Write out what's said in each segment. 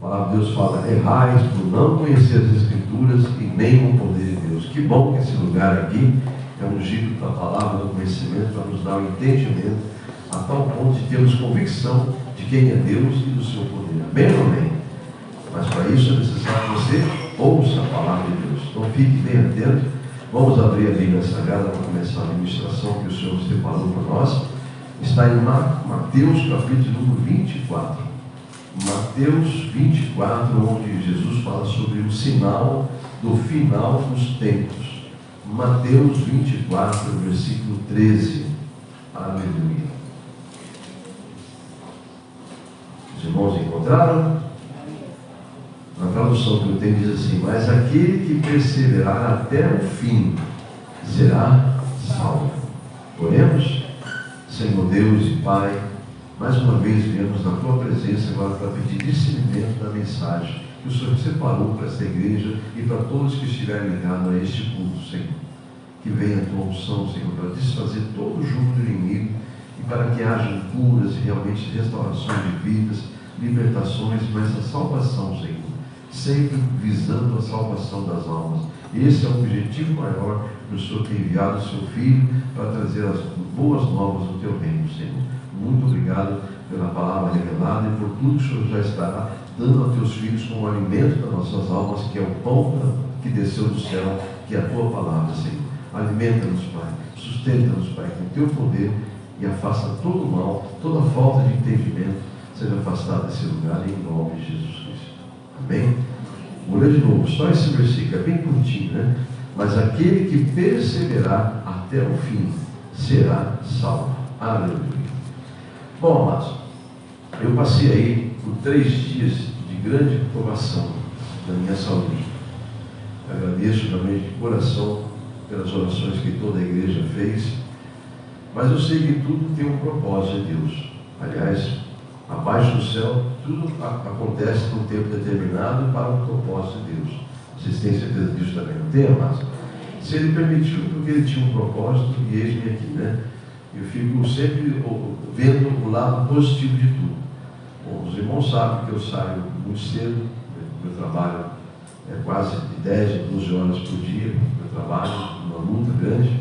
A palavra de Deus fala: errais por não conhecer as Escrituras e nem o poder de Deus. Que bom que esse lugar aqui é ungido da palavra, do conhecimento, para nos dar o entendimento, a tal ponto de termos convicção de quem é Deus e do seu poder. Amém ou amém? Mas para isso é necessário que você ouça a palavra de Deus. Então fique bem atento. Vamos abrir a Bíblia Sagrada para começar a ministração que o Senhor separou para nós. Está em Mateus capítulo número 24. Mateus 24, onde Jesus fala sobre o sinal do final dos tempos. Mateus 24, versículo 13. Aleluia. Os irmãos encontraram? Na tradução que eu tenho diz assim: mas aquele que perseverar até o fim será salvo. Oremos. Senhor Deus e Pai, mais uma vez viemos na Tua presença agora para pedir discernimento da mensagem que o Senhor separou para esta igreja e para todos que estiverem ligados a este culto, Senhor. Que venha a Tua unção, Senhor, para desfazer todo o jugo do inimigo e para que haja curas e realmente restaurações de vidas, libertações, mas a salvação, Senhor, sempre visando a salvação das almas. Esse é o objetivo maior que o Senhor tem enviado o Seu Filho para trazer as boas novas do Teu reino, Senhor. Muito obrigado pela palavra revelada e por tudo que o Senhor já estará dando a Teus filhos como alimento das nossas almas, que é o pão que desceu do céu, que é a Tua palavra, Senhor. Alimenta-nos, Pai, sustenta-nos, Pai, com o Teu poder e afasta todo o mal, toda falta de entendimento seja afastada desse lugar em nome de Jesus Cristo. Amém? Vou ler de novo, só esse versículo, é bem curtinho, né? Mas aquele que perseverar até o fim será salvo. Aleluia. Bom, amados, eu passei aí por 3 dias de grande provação da minha saúde. Agradeço também de coração pelas orações que toda a igreja fez, mas eu sei que tudo tem um propósito de Deus. Aliás, abaixo do céu, tudo acontece num tempo determinado para um propósito de Deus. Vocês têm certeza disso também, não tem, amados? Se Ele permitiu, porque Ele tinha um propósito, e eis-me aqui, né? Eu fico sempre vendo o lado positivo de tudo. Bom, os irmãos sabem que eu saio muito cedo, meu trabalho é quase de 10 a 12 horas por dia, eu trabalho numa luta grande,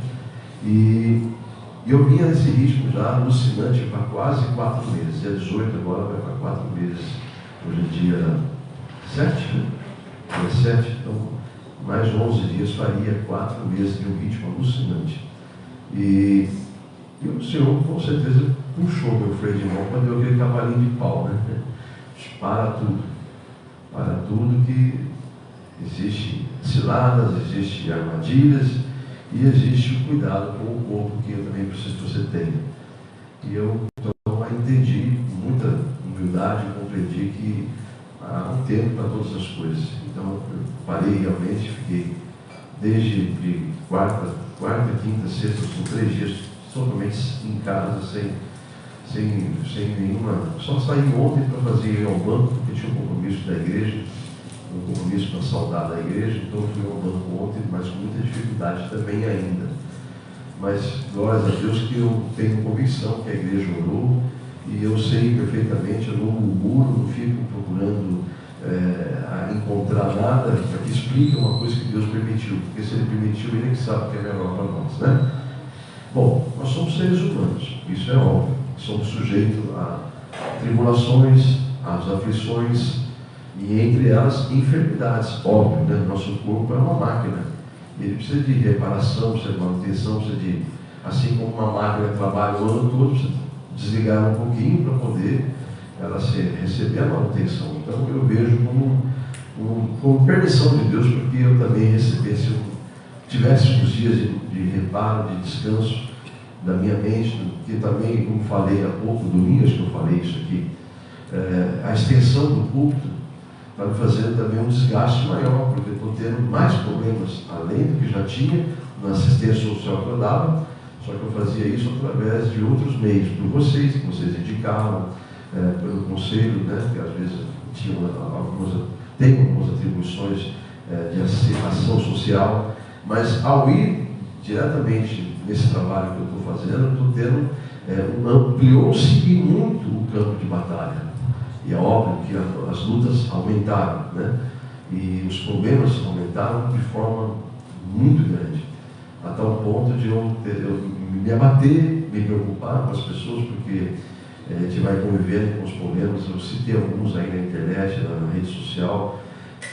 e eu vinha nesse ritmo já alucinante para quase 4 meses. Dia 18 agora vai para 4 meses. Hoje é dia 7, né? Dia 7, então mais de 11 dias faria 4 meses de um ritmo alucinante. E o Senhor com certeza puxou meu freio de mão quando eu vi aquele cavalinho de pau, né? Para tudo que existe ciladas, existe armadilhas e existe o cuidado com o corpo que eu também preciso que você tenha. E eu então entendi, muita humildade, compreendi que há um tempo para todas as coisas. Então eu parei realmente, fiquei desde de quarta, quinta, sexta, por 3 dias totalmente em casa, sem nenhuma. Só saí ontem para fazer ir ao banco, porque tinha um compromisso da igreja, um compromisso para saudar da igreja, então fui ao banco ontem, mas com muita dificuldade também ainda. Mas glórias a Deus que eu tenho convicção que a igreja orou, e eu sei perfeitamente, eu não murmuro, não fico procurando encontrar nada para que explique uma coisa que Deus permitiu, porque se Ele permitiu, Ele é que sabe o que é melhor para nós, né? Bom, nós somos seres humanos, isso é óbvio, somos sujeitos a tribulações, às aflições, e entre elas enfermidades, óbvio, né? Nosso corpo é uma máquina, ele precisa de reparação, precisa de manutenção, precisa de, assim como uma máquina trabalha o ano todo, precisa desligar um pouquinho para poder ela receber a manutenção. Então eu vejo como permissão de Deus, porque eu também recebesse, tivesse uns dias de reparo, de descanso da minha mente, que também, como falei há pouco, domingo acho que eu falei isso aqui, a extensão do culto está me fazendo também um desgaste maior, porque eu estou tendo mais problemas, além do que já tinha, na assistência social que eu dava, só que eu fazia isso através de outros meios, por vocês, que vocês indicavam, pelo conselho, né, que às vezes tem algumas atribuições de ação social, mas ao ir diretamente nesse trabalho que eu estou fazendo, eu estou tendo, ampliou-se muito o campo de batalha. E é óbvio que as lutas aumentaram, né? E os problemas aumentaram de forma muito grande, a tal ponto de eu me abater, me preocupar com as pessoas, porque a gente vai convivendo com os problemas. Eu citei alguns aí na internet, na rede social,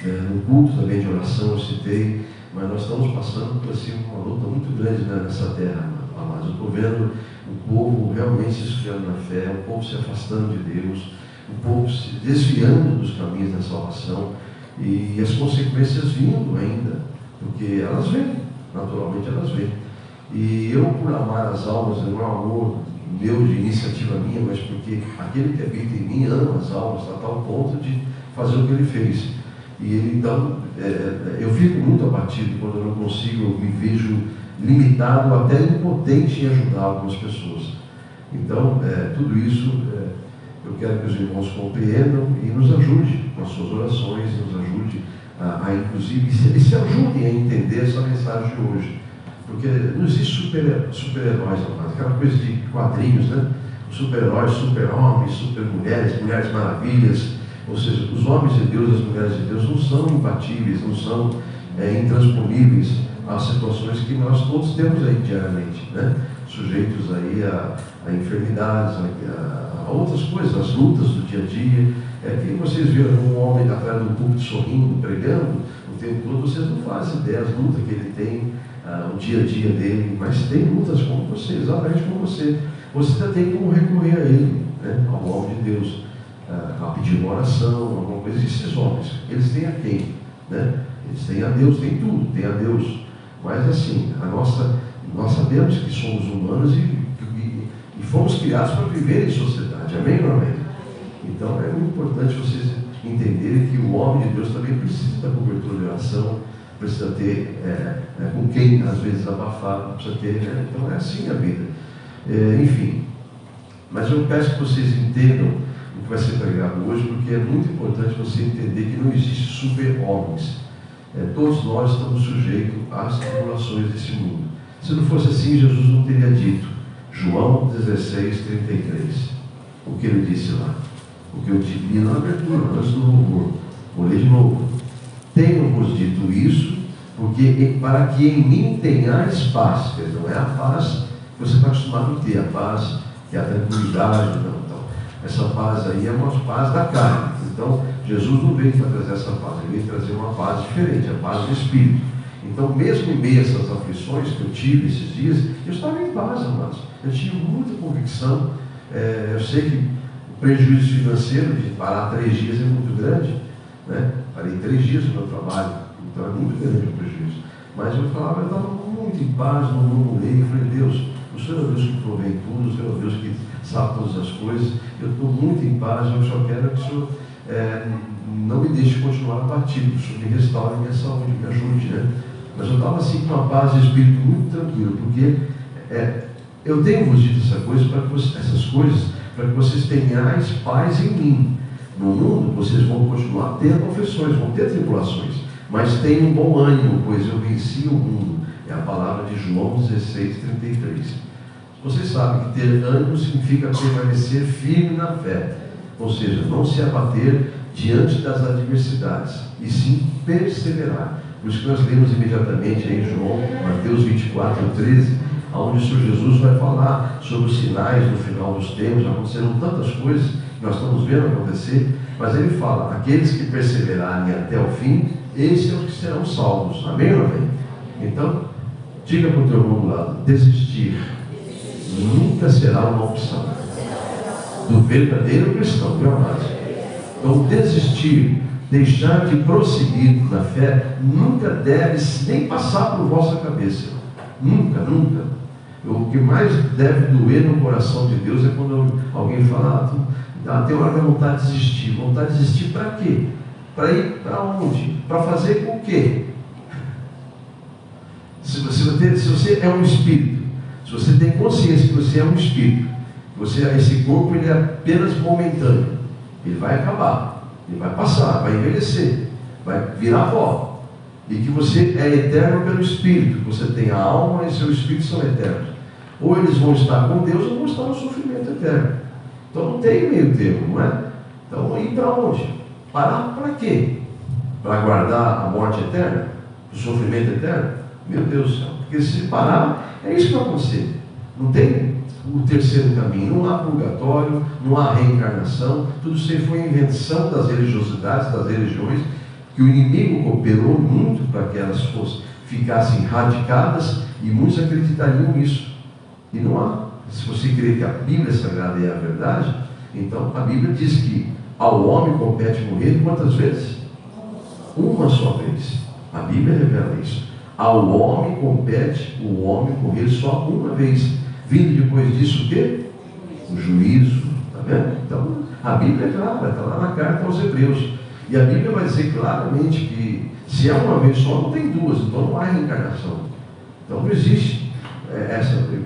no culto também de oração eu citei, mas nós estamos passando por assim, uma luta muito grande, né, nessa terra, amados. Eu estou vendo o povo realmente se esfriando na fé, o povo se afastando de Deus, o povo se desviando dos caminhos da salvação, e as consequências vindo ainda, porque elas vêm, naturalmente elas vêm. E eu, por amar as almas, não é um amor meu de iniciativa minha, mas porque aquele que habita em mim ama as almas a tal ponto de fazer o que ele fez. E ele, então, eu fico muito abatido quando eu não consigo, eu me vejo limitado, até impotente em ajudar algumas pessoas. Então, tudo isso eu quero que os irmãos compreendam e nos ajude com as suas orações, nos ajude inclusive, se ajudem a entender essa mensagem de hoje. Porque não existe super-heróis, aquela coisa de quadrinhos, né? Super-heróis, super-homens, super-mulheres, mulheres maravilhas. Ou seja, os homens de Deus, as mulheres de Deus não são imbatíveis, não são intransponíveis às situações que nós todos temos aí diariamente, né? Sujeitos aí a enfermidades, a outras coisas, as lutas do dia a dia. Que vocês viram um homem atrás do púlpito sorrindo, pregando o tempo todo, vocês não fazem ideia das lutas que ele tem, o dia a dia dele, mas tem lutas como você, exatamente como você. Você ainda tem como recorrer a ele, né? Ao homem de Deus, a pedir uma oração, alguma coisa. E esses homens, eles têm a quem? Né? Eles têm a Deus, têm tudo, têm a Deus. Mas assim, nós sabemos que somos humanos e fomos criados para viver em sociedade, amém ou não amém? Então é muito importante vocês entenderem que o homem de Deus também precisa da cobertura de oração, precisa ter com quem às vezes abafar, precisa ter, né? Então é assim a vida. Enfim, mas eu peço que vocês entendam o que vai ser pregado hoje, porque é muito importante você entender que não existe super-homens. Todos nós estamos sujeitos às tribulações desse mundo. Se não fosse assim, Jesus não teria dito, João 16, 33, o que ele disse lá, o que eu li na abertura, antes do louvor. Vou ler de novo. Tenho-vos dito isso, porque para que em mim tenhais paz. Não é a paz que você está acostumado a ter, a paz que é a tranquilidade, não. Então, essa paz aí é uma paz da carne. Então, Jesus não veio para trazer essa paz, ele veio trazer uma paz diferente, a paz do Espírito. Então, mesmo em meio a essas aflições que eu tive esses dias, eu estava em paz, amados. Eu tinha muita convicção. Eu sei que o prejuízo financeiro de parar 3 dias é muito grande, né? Parei 3 dias no meu trabalho, então é muito grande o prejuízo. Mas eu falava, eu estava muito em paz, não murmurei. Eu falei, Deus, o Senhor é o Deus que provém tudo, o Senhor é o Deus que sabe todas as coisas. Eu estou muito em paz, eu só quero que o Senhor não me deixe continuar abatido, que o Senhor me restaure a minha saúde, me ajude, né? Mas eu estava assim com uma paz de espírito muito tranquilo, porque eu tenho-vos dito essas coisas para que vocês tenhais paz em mim. No mundo vocês vão continuar tendo aflições, vão ter tribulações, mas tenham bom ânimo, pois eu venci o mundo. É a palavra de João 16, 33. Vocês sabem que ter ânimo significa permanecer firme na fé, ou seja, não se abater diante das adversidades, e sim perseverar. Por isso que nós lemos imediatamente aí João, Mateus 24, 13, onde o Senhor Jesus vai falar sobre os sinais no final dos tempos. Aconteceram tantas coisas que nós estamos vendo acontecer, mas ele fala, aqueles que perseverarem até o fim, esses são os que serão salvos, amém ou não amém? Então, diga para o teu irmão do lado, desistir nunca será uma opção do verdadeiro cristão, meu amado. Então, desistir, deixar de prosseguir na fé, nunca deve nem passar por vossa cabeça. Nunca, nunca. O que mais deve doer no coração de Deus é quando alguém fala, tem hora que dá vontade de desistir. Vontade de desistir para quê? Para ir para onde? Para fazer com o quê? Se você é um espírito, se você tem consciência que você é um espírito, esse corpo ele é apenas momentâneo, ele vai acabar, ele vai passar, vai envelhecer, vai virar pó, e que você é eterno pelo Espírito, você tem a alma e seu Espírito são eternos. Ou eles vão estar com Deus ou vão estar no sofrimento eterno. Então não tem meio termo, não é? Então, ir para onde? Parar para quê? Para aguardar a morte eterna? O sofrimento eterno? Meu Deus do céu. Porque se parar, é isso que vai acontecer. Não tem o terceiro caminho, não há purgatório, não há reencarnação. Tudo isso aí foi invenção das religiosidades, das religiões, que o inimigo cooperou muito para que elas ficassem radicadas, e muitos acreditariam nisso. E não há. Se você crê que a Bíblia Sagrada é a verdade, então a Bíblia diz que ao homem compete morrer quantas vezes? Uma só vez. A Bíblia revela isso. Ao homem compete o homem morrer só uma vez. Vindo depois disso o quê? O juízo. Está vendo? Então, a Bíblia é clara, está lá na carta aos Hebreus. E a Bíblia vai dizer claramente que se é uma vez só, não tem duas, então não há reencarnação. Então não existe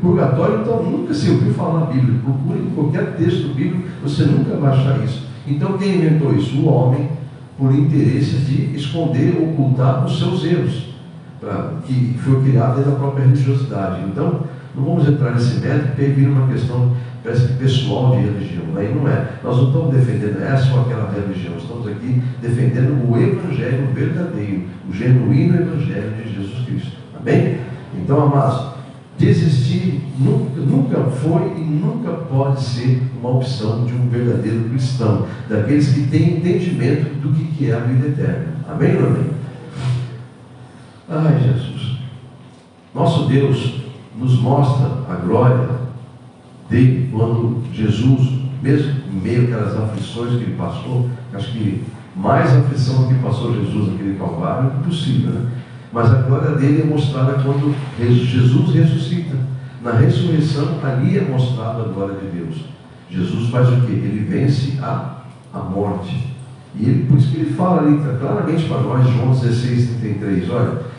purgatório, então nunca se ouviu falar na Bíblia. Procure em qualquer texto bíblico, você nunca vai achar isso. Então quem inventou isso? O homem, por interesses de esconder, ocultar os seus erros, que foi criado dentro da própria religiosidade. Então, não vamos entrar nesse método, porque aí vira uma questão, parece que pessoal de religião. Aí não é. Nós não estamos defendendo essa ou aquela religião. Estamos aqui defendendo o Evangelho verdadeiro, o genuíno Evangelho de Jesus Cristo. Amém? Então, amados, desistir nunca foi e nunca pode ser uma opção de um verdadeiro cristão, daqueles que têm entendimento do que é a vida eterna. Amém ou não amém? Ai, Jesus. Nosso Deus nos mostra a glória dele quando Jesus, mesmo em meio àquelas aflições que ele passou, acho que mais aflição que passou Jesus naquele Calvário é impossível, né? Mas a glória dele é mostrada quando Jesus ressuscita. Na ressurreição, ali é mostrada a glória de Deus. Jesus faz o quê? Ele vence a morte. E ele, por isso que ele fala ali claramente para nós, João 16:33, olha,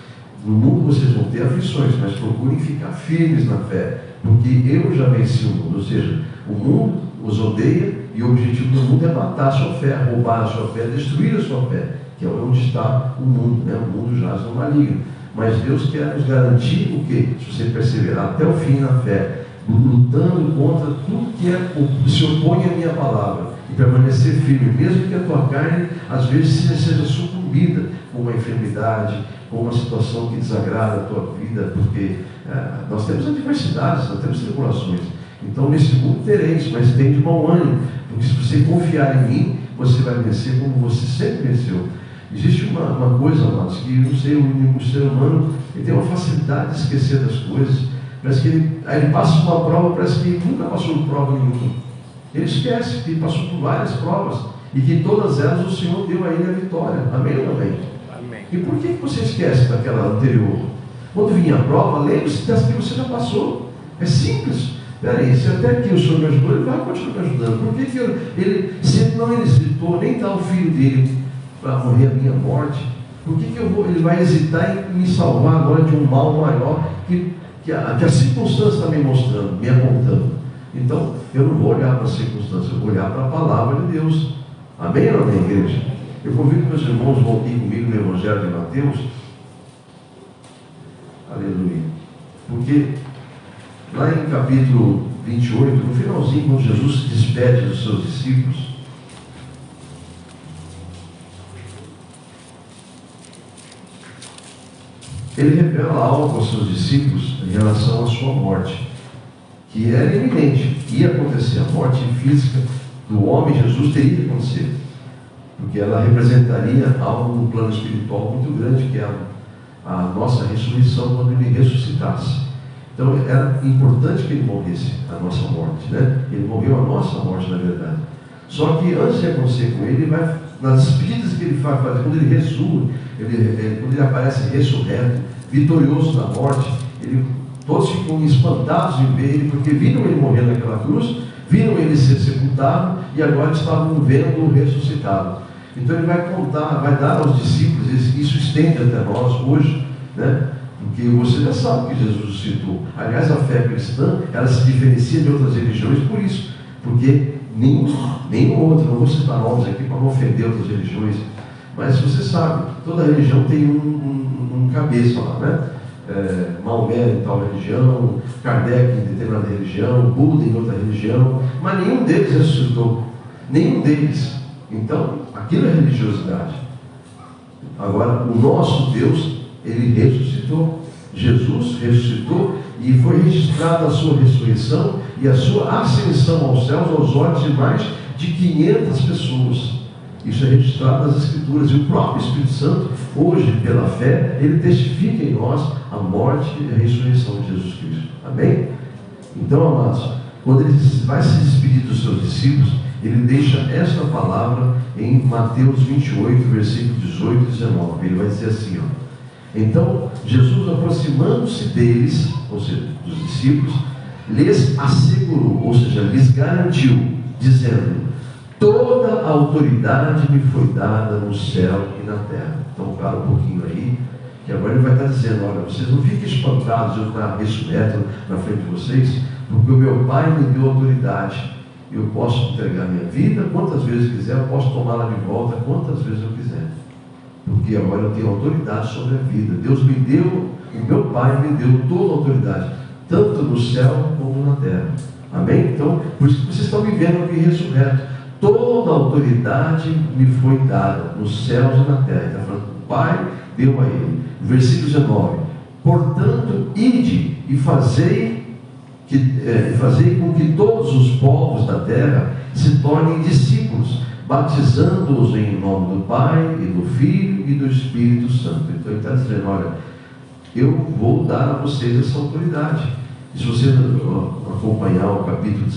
no mundo vocês vão ter aflições, mas procurem ficar firmes na fé, porque eu já venci o mundo. Ou seja, o mundo os odeia e o objetivo do mundo é matar a sua fé, roubar a sua fé, destruir a sua fé, que é onde está o mundo, né? O mundo jaz no maligno. Mas Deus quer nos garantir o quê? Se você perseverar até o fim na fé, lutando contra tudo que se opõe à minha palavra, e permanecer firme, mesmo que a tua carne às vezes seja sucumbida com uma enfermidade, com uma situação que desagrada a tua vida, porque nós temos adversidades, nós temos tribulações. Então nesse mundo tereis, mas tem de bom ânimo, porque se você confiar em mim, você vai vencer como você sempre venceu. Existe uma coisa, amados, que eu não sei, o ser humano ele tem uma facilidade de esquecer das coisas. Parece que ele passa por uma prova, parece que ele nunca passou por prova nenhuma. Ele esquece que ele passou por várias provas e que todas elas o Senhor deu a ele a vitória. Amém ou não amém? Amém. E por que você esquece daquela anterior? Quando vinha a prova, lembre-se das que você já passou. É simples. Peraí, se até aqui o Senhor me ajudou, ele vai continuar me ajudando. Por que ele, se ele não hesitou nem dar o filho dele para morrer a minha morte, por que ele vai hesitar em me salvar agora de um mal maior que a circunstância está me mostrando, me apontando? Então, eu não vou olhar para a circunstância, eu vou olhar para a palavra de Deus. Amém ou não amém, igreja? Eu convido meus irmãos a ouvir comigo no Evangelho de Mateus. Aleluia. Porque lá em capítulo 28, no finalzinho, quando Jesus se despede dos seus discípulos, ele revela algo aos seus discípulos em relação à sua morte, que era iminente, ia acontecer. A morte física do homem Jesus teria que acontecer, porque ela representaria algo no plano espiritual muito grande, que é a nossa ressurreição, quando ele ressuscitasse. Então era importante que ele morresse a nossa morte, né? Ele morreu a nossa morte, na verdade. Só que antes de acontecer com ele, vai, nas despedidas que ele vai fazer, quando ele ressurge, quando ele aparece ressurreto, vitorioso na morte, todos ficam espantados em ver ele, porque viram ele morrer naquela cruz, viram ele ser sepultado e agora estavam vendo-o ressuscitado. Então ele vai contar, vai dar aos discípulos, isso estende até nós hoje, né? Porque você já sabe que Jesus ressuscitou. Aliás, a fé cristã, ela se diferencia de outras religiões por isso, porque nenhum outro, não vou citar nomes aqui para não ofender outras religiões, mas você sabe, toda religião tem um cabeça lá, né? Maomé em tal religião, Kardec em determinada religião, Buda em outra religião, mas nenhum deles ressuscitou, nenhum deles. Então, aquilo é religiosidade. Agora, o nosso Deus, Ele ressuscitou. Jesus ressuscitou e foi registrada a sua ressurreição e a sua ascensão aos céus aos olhos de mais de 500 pessoas. Isso é registrado nas Escrituras. E o próprio Espírito Santo, hoje, pela fé, ele testifica em nós a morte e a ressurreição de Jesus Cristo. Amém? Então, amados, quando ele vai se despedir dos seus discípulos, ele deixa esta palavra em Mateus 28, versículo 18 e 19. Ele vai dizer assim, ó: então, Jesus, aproximando-se deles, ou seja, dos discípulos, lhes assegurou, ou seja, lhes garantiu, dizendo: toda a autoridade me foi dada no céu e na terra. Então, para um pouquinho aí, que agora ele vai estar dizendo: olha, vocês não fiquem espantados de eu estar ressurreto na frente de vocês, porque o meu Pai me deu autoridade. Eu posso entregar minha vida quantas vezes quiser, eu posso tomá-la de volta quantas vezes eu quiser, porque agora eu tenho autoridade sobre a vida. Deus me deu, o meu Pai me deu toda a autoridade, tanto no céu como na terra. Amém? Então, por isso que vocês estão vivendo aqui ressurreto. Toda a autoridade me foi dada nos céus e na terra. Ele está falando que o Pai deu a ele. Versículo 19: portanto, ide e fazei com que todos os povos da terra se tornem discípulos, batizando-os em nome do Pai e do Filho e do Espírito Santo. Então ele está dizendo: olha, eu vou dar a vocês essa autoridade. E se você acompanhar o capítulo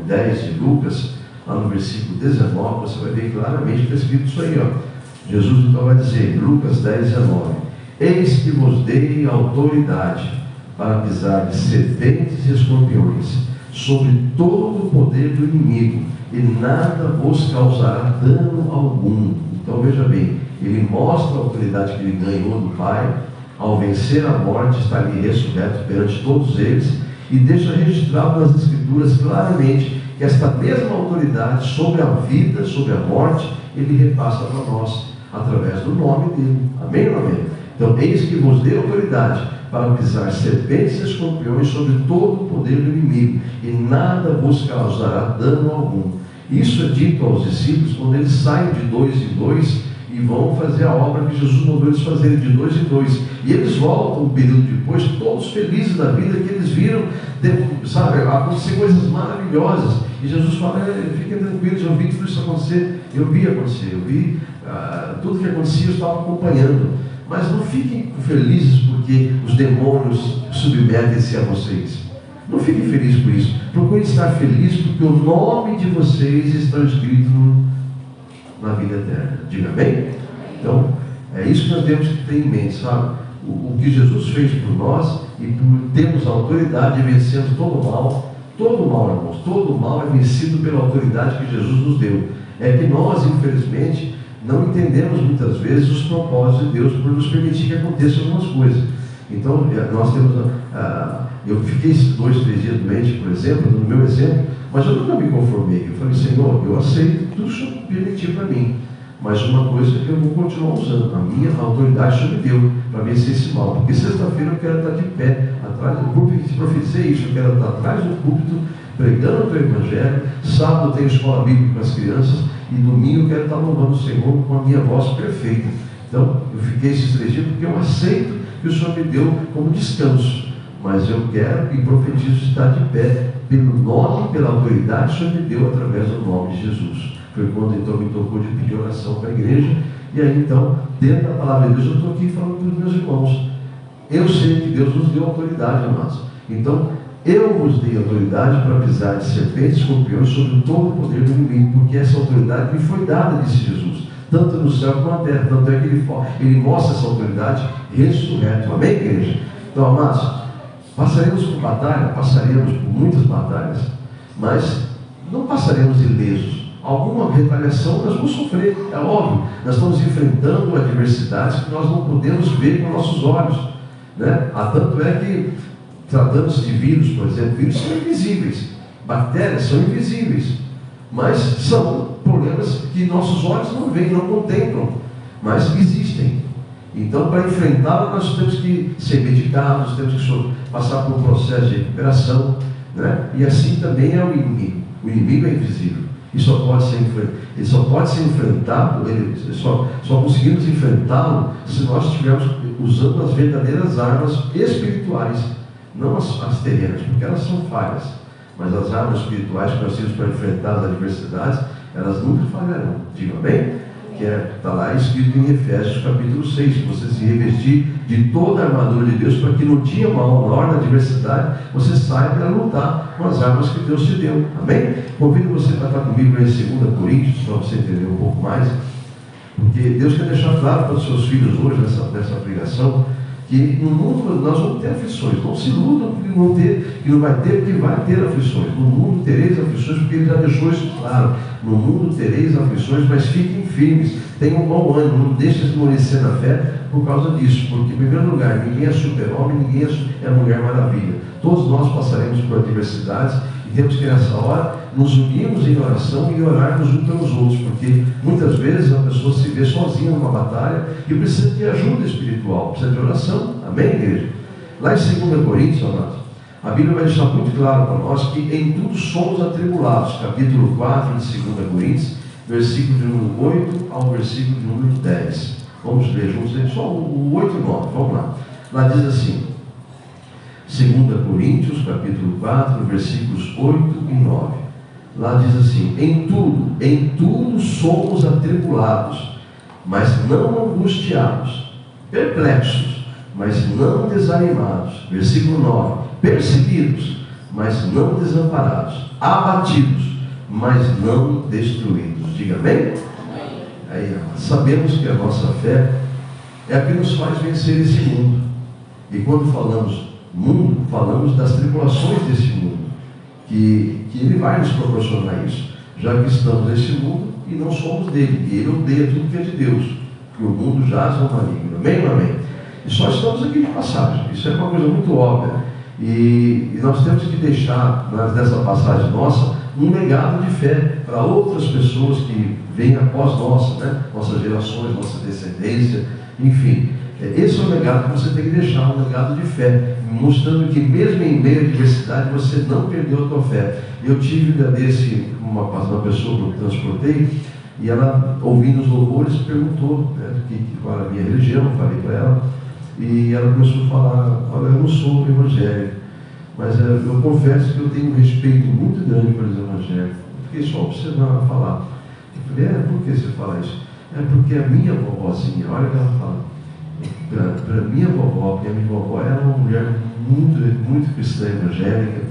10 de Lucas, lá no versículo 19, você vai ver claramente que está escrito isso aí, ó. Jesus então vai dizer, Lucas 10, 19: eis que vos dei autoridade para pisar de serpentes e escorpiões, sobre todo o poder do inimigo, e nada vos causará dano algum. Então veja bem, ele mostra a autoridade que ele ganhou do Pai, ao vencer a morte, está ali ressurreto perante todos eles, e deixa registrado nas Escrituras claramente que esta mesma autoridade sobre a vida, sobre a morte, ele repassa para nós, através do nome dele. Amém ou não amém? Então, eis que vos dei autoridade para pisar serpentes e escorpiões sobre todo o poder do inimigo, e nada vos causará dano algum. Isso é dito aos discípulos quando eles saem de 2 em 2 e vão fazer a obra que Jesus mandou eles fazerem de 2 em 2. E eles voltam um período depois, todos felizes da vida, que eles viram, sabe, acontecer coisas maravilhosas. E Jesus fala: fiquem tranquilos, eu vi tudo isso acontecer, eu vi acontecer, eu vi tudo que acontecia, eu estava acompanhando. Mas não fiquem felizes porque os demônios submetem-se a vocês. Não fiquem felizes por isso. Procurem estar felizes porque o nome de vocês está escrito na vida eterna. Diga amém? Então, é isso que nós temos que ter em mente, sabe? O que Jesus fez por nós, e por termos a autoridade e vencemos todo o mal. Todo o mal, irmãos, todo o mal é vencido pela autoridade que Jesus nos deu. É que nós, infelizmente, não entendemos muitas vezes os propósitos de Deus por nos permitir que aconteçam algumas coisas. Então, nós temos... eu fiquei 2, 3 dias doente, por exemplo, no meu exemplo, mas eu nunca me conformei. Eu falei: Senhor, eu aceito tudo que o Senhor permitiu para mim, mas uma coisa que eu vou continuar usando, a minha autoridade o Senhor me deu para vencer esse mal, porque sexta-feira eu quero estar de pé atrás do púlpito. Se profetizei isso, eu quero estar atrás do púlpito pregando o teu evangelho. Sábado eu tenho escola bíblica com as crianças, e domingo eu quero estar louvando o Senhor com a minha voz perfeita. Então eu fiquei esses 3 dias porque eu aceito que o Senhor me deu como descanso, mas eu quero e profetizo estar de pé pelo nome, pela autoridade que o Senhor me deu através do nome de Jesus. Foi quando então me tocou de pedir oração para a igreja. E aí então, dentro da palavra de Deus, eu estou aqui falando para os meus irmãos. Eu sei que Deus nos deu autoridade, amados. Então, eu vos dei autoridade para pisar de serpentes e escorpiões sobre todo o poder do inimigo, porque essa autoridade me foi dada, disse Jesus, tanto no céu como na terra. Tanto é que ele mostra essa autoridade ressurreto. Amém, igreja? Então, amados, passaremos por batalha, passaremos por muitas batalhas, mas não passaremos ilesos. Alguma retaliação nós vamos sofrer, é óbvio. Nós estamos enfrentando adversidades que nós não podemos ver com nossos olhos, né? Tanto é que, tratando-se de vírus, por exemplo, vírus são invisíveis, bactérias são invisíveis, mas são problemas que nossos olhos não veem, não contemplam, mas existem. Então, para enfrentá-lo, nós temos que ser medicados, temos que passar por um processo de recuperação, né? E assim também é o inimigo. O inimigo é invisível. Ele só pode ser enfrentado, só conseguimos enfrentá-lo se nós estivermos usando as verdadeiras armas espirituais, não as terrenas, porque elas são falhas, mas as armas espirituais que nós temos para enfrentar as adversidades, elas nunca falharão. Diga amém? Que está lá escrito em Efésios capítulo 6, que você se revestir de toda a armadura de Deus, para que no dia mau, na hora da adversidade, você saia para lutar com as armas que Deus te deu. Amém? Convido você para estar comigo em 2 Coríntios, para você entender um pouco mais, porque Deus quer deixar claro para os seus filhos hoje, nessa pregação, que no mundo nós vamos ter aflições. Não se iludam que não vai ter, porque vai ter aflições. No mundo tereis aflições, porque Ele já deixou isso claro. No mundo tereis aflições, mas fiquem firmes, tenham bom ânimo, não deixem de esmorecer na fé por causa disso. Porque, em primeiro lugar, ninguém é super-homem, ninguém é mulher maravilha. Todos nós passaremos por adversidades e temos que, nessa hora, nos unirmos em oração e orarmos uns pelos outros, porque muitas vezes a pessoa se vê sozinha numa batalha e precisa de ajuda espiritual, precisa de oração. Amém, igreja? Lá em 2 Coríntios, amados, a Bíblia vai deixar muito claro para nós que em tudo somos atribulados. Capítulo 4 de 2 Coríntios, versículo de número 8 ao versículo de número 10. Vamos ler juntos, só o 8 e 9, vamos lá. Lá diz assim, 2 Coríntios, capítulo 4, versículos 8 e 9. Lá diz assim: em tudo somos atribulados, mas não angustiados, perplexos, mas não desanimados. Versículo 9: perseguidos, mas não desamparados, abatidos, mas não destruídos. Diga amém? Aí, sabemos que a nossa fé é a que nos faz vencer esse mundo. E quando falamos mundo, falamos das tribulações desse mundo, que Ele vai nos proporcionar isso, já que estamos nesse mundo e não somos dele, e Ele odeia tudo que é de Deus, porque o mundo jaz no maligno. Amém ou amém? E só estamos aqui de passagem, isso é uma coisa muito óbvia, e nós temos que deixar nessa passagem nossa um legado de fé para outras pessoas que vêm após nossas gerações, nossa descendência, enfim. Esse é o legado que você tem que deixar, um legado de fé, mostrando que mesmo em meio à adversidade você não perdeu a tua fé. Eu tive um dia desse uma pessoa que eu transportei, e ela, ouvindo os louvores, perguntou qual era a minha religião. Eu falei para ela, e ela começou a falar: olha, eu não sou evangélico, mas eu confesso que eu tenho um respeito muito grande pelos evangélicos. Eu fiquei só observando ela falar. Eu falei: por que você fala isso? É porque a minha vovozinha, olha o que ela fala, para minha vovó, porque a minha vovó era uma mulher muito cristã, evangélica,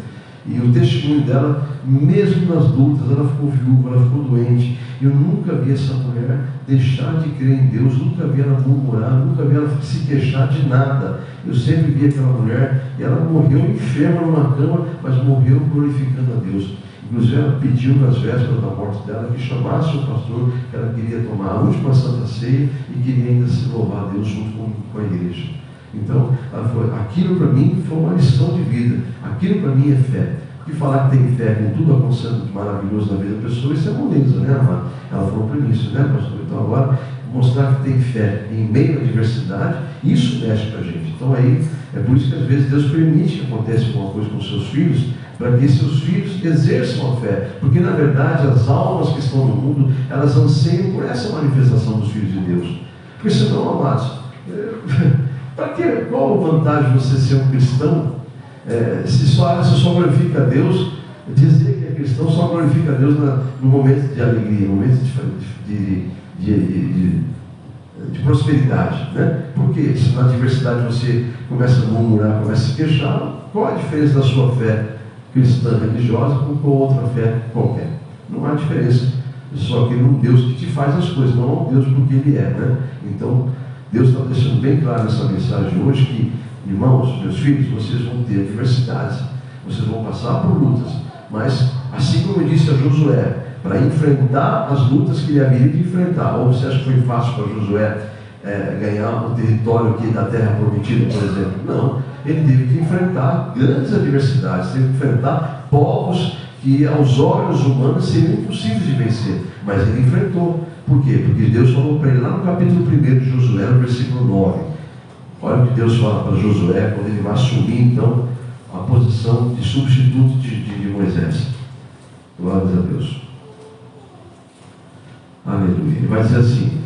e o testemunho dela, mesmo nas lutas, ela ficou viúva, ela ficou doente. Eu nunca vi essa mulher deixar de crer em Deus, nunca vi ela murmurar, nunca vi ela se queixar de nada. Eu sempre vi aquela mulher, e ela morreu enferma numa cama, mas morreu glorificando a Deus. Inclusive ela pediu nas vésperas da morte dela que chamasse o pastor, que ela queria tomar a última Santa Ceia e queria ainda se louvar a Deus junto com a igreja. Então, aquilo para mim foi uma lição de vida, aquilo para mim é fé. E falar que tem fé com tudo acontecendo de maravilhoso na vida da pessoa, isso é moleza, né, amado? Ela falou para isso, né, pastor? Então agora, mostrar que tem fé em meio à adversidade, isso mexe para a gente. Então aí, é por isso que às vezes Deus permite que aconteça alguma coisa com seus filhos, para que seus filhos exerçam a fé, porque na verdade as almas que estão no mundo, elas anseiam por essa manifestação dos filhos de Deus. Porque senão, amados, qual a vantagem de você ser um cristão, se só glorifica a Deus? Dizer que é cristão só glorifica a Deus no momento de alegria, no momento de prosperidade, né? Porque se na adversidade você começa a murmurar, começa a se queixar, qual a diferença da sua fé cristã religiosa com outra fé qualquer? Não há diferença. Só que é um Deus que te faz as coisas, não é um Deus porque Ele é, né? Então Deus está deixando bem claro nessa mensagem hoje que, irmãos, meus filhos, vocês vão ter adversidades, vocês vão passar por lutas, mas assim como eu disse a Josué, para enfrentar as lutas que ele haveria de enfrentar. Ou você acha que foi fácil para Josué ganhar o território aqui da terra prometida, por exemplo? Não, ele teve que enfrentar grandes adversidades, teve que enfrentar povos que aos olhos humanos seriam impossíveis de vencer, mas ele enfrentou. Por quê? Porque Deus falou para ele lá no capítulo 1 de Josué, no versículo 9. Olha o que Deus fala para Josué quando ele vai assumir então a posição de substituto de Moisés. Glórias a Deus. vai dizer assim: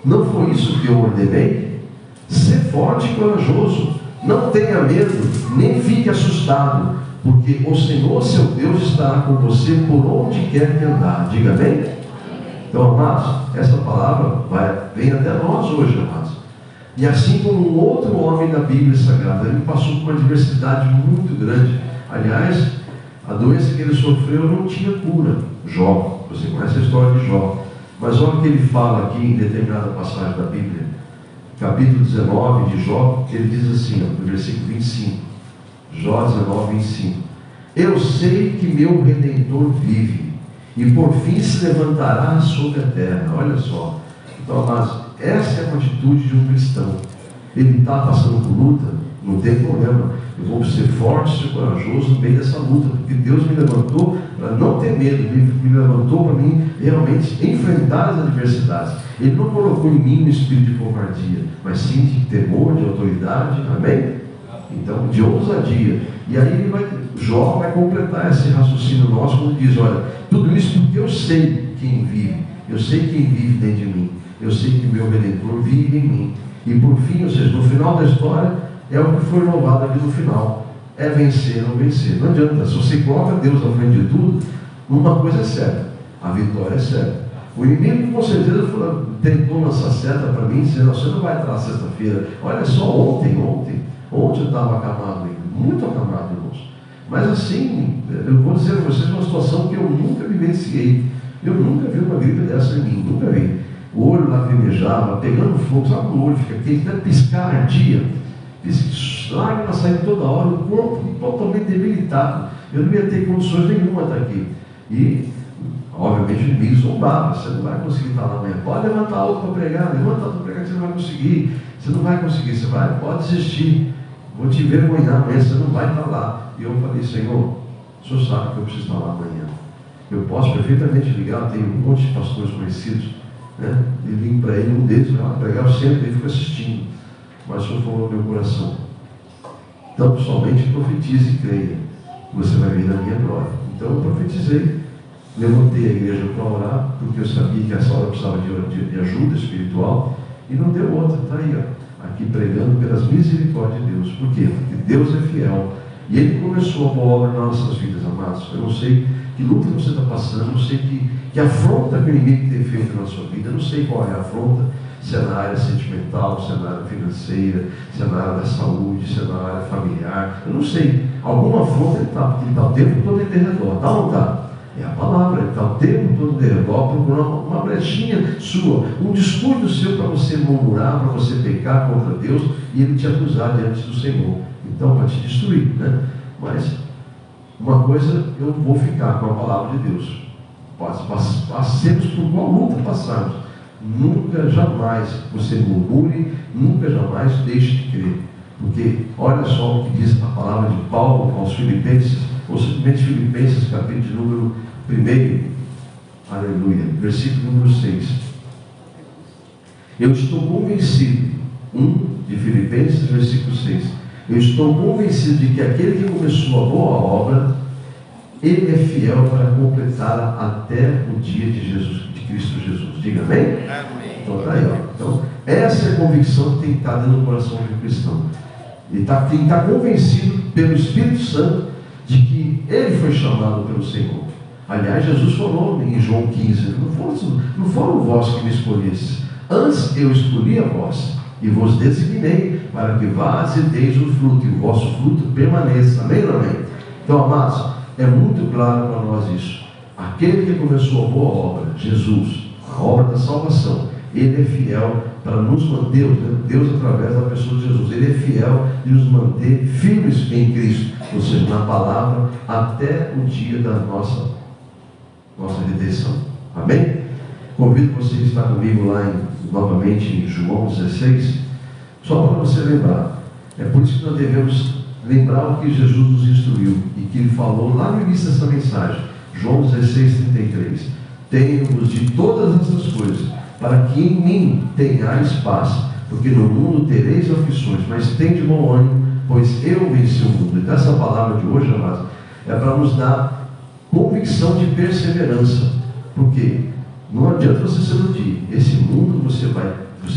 não foi isso que eu ordenei? Ser forte e corajoso, não tenha medo, nem fique assustado, porque o Senhor seu Deus estará com você por onde quer que andar. Diga amém? Então, amados, essa palavra vem até nós hoje, amados. E assim como um outro homem da Bíblia Sagrada, ele passou por uma adversidade muito grande. Aliás, a doença que ele sofreu não tinha cura. Jó, você conhece a história de Jó. Mas olha o que ele fala aqui em determinada passagem da Bíblia. Capítulo 19 de Jó, ele diz assim, no versículo 25. Jó 19, 25. Eu sei que meu Redentor vive, e por fim se levantará sobre a terra. Olha só. Então, amados, essa é a atitude de um cristão. Ele está passando por luta, não tem problema. Eu vou ser forte, ser corajoso no meio dessa luta, porque Deus me levantou para não ter medo, me levantou para mim realmente enfrentar as adversidades. Ele não colocou em mim um espírito de covardia, mas sim de temor, de autoridade, amém? Então, de ousadia. E aí Jó vai completar esse raciocínio nosso quando diz: olha, tudo isso porque eu sei quem vive, eu sei quem vive dentro de mim, eu sei que meu Redentor vive em mim. E por fim, ou seja, no final da história, é o que foi louvado aqui no final: é vencer ou vencer. Não adianta, se você coloca Deus na frente de tudo, uma coisa é certa: a vitória é certa. O inimigo com certeza tentou lançar seta para mim, dizendo: você não vai entrar sexta-feira. Olha só, ontem eu estava acamado, muito acamado, irmãos. Mas assim, eu vou dizer para vocês uma situação que eu nunca vivenciei. Eu nunca vi uma gripe dessa em mim, nunca vi. O olho lacrimejava, pegando fogo, sabe o olho fica quente, até piscar ardia, lágrimas saindo toda hora, o corpo totalmente debilitado. Eu não ia ter condições nenhuma estar aqui. E, obviamente, o inimigo zombava: você não vai conseguir estar lá amanhã. Pode levantar outro para pregar, levanta outro para pregar, que você não vai conseguir. Você não vai conseguir, pode desistir. Vou te envergonhar amanhã, você não vai estar lá. E eu falei: Senhor, o Senhor sabe que eu preciso estar lá amanhã. Eu posso perfeitamente ligar, tenho um monte de pastores conhecidos, né? E ligo para ele, um deles vai lá pregar, eu sempre fico assistindo. Mas o Senhor falou no meu coração: então, somente profetize e creia, você vai ver na minha glória. Então eu profetizei, levantei a igreja para orar, porque eu sabia que essa hora precisava de ajuda espiritual, e não deu outra. Está aí, ó, aqui pregando pelas misericórdias de Deus. Por quê? Porque Deus é fiel, e Ele começou a boa obra nas nossas vidas, amados. Eu não sei que luta você está passando, eu não sei que afronta que o inimigo tem feito na sua vida, eu não sei qual é a afronta, se é na área sentimental, se é na área financeira, se é na área da saúde, se é na área familiar, eu não sei. Alguma afronta ele está, porque ele está o tempo todo em derredor, está ou não está? É a palavra, ele está o tempo todo em derredor, procurando uma brechinha sua, um descuido seu para você murmurar, para você pecar contra Deus e ele te acusar diante do Senhor. Então, para te destruir, né? Mas uma coisa eu vou ficar com a palavra de Deus. Passemos por qual luta passarmos, nunca jamais você murmure, nunca jamais deixe de crer. Porque olha só o que diz a palavra de Paulo aos Filipenses, ou simplesmente Filipenses, capítulo de número 1, aleluia, versículo número 6. Eu estou convencido, de Filipenses, versículo 6. Eu estou convencido de que aquele que começou a boa obra, Ele é fiel para completá-la até o dia de Cristo Jesus. Diga amém? Então está aí, ó. Então, essa é a convicção que tem que estar dentro do coração de um cristão. Ele tem que estar convencido pelo Espírito Santo de que ele foi chamado pelo Senhor. Aliás, Jesus falou em João 15: não foram vós que me escolhestes, antes eu escolhi a vós e vos designei para que vás e deis o fruto, e o vosso fruto permaneça. Amém ou amém? Então, amados, é muito claro para nós isso. Aquele que começou a boa obra, Jesus, a obra da salvação, Ele é fiel para nos manter, Deus através da pessoa de Jesus, Ele é fiel de nos manter firmes em Cristo, ou seja, na palavra, até o dia da nossa redenção. Amém? Convido você a estar comigo lá novamente em João 16, só para você lembrar. É por isso que nós devemos lembrar o que Jesus nos instruiu e que Ele falou lá no início dessa mensagem. João 16, 33. Tenho-vos de todas essas coisas, para que em mim tenhais paz, porque no mundo tereis aflições, mas tende bom ânimo, pois eu venci o mundo. Então essa palavra de hoje, amados, é para nos dar convicção de perseverança. Porque Não adianta você se iludir. Esse mundo você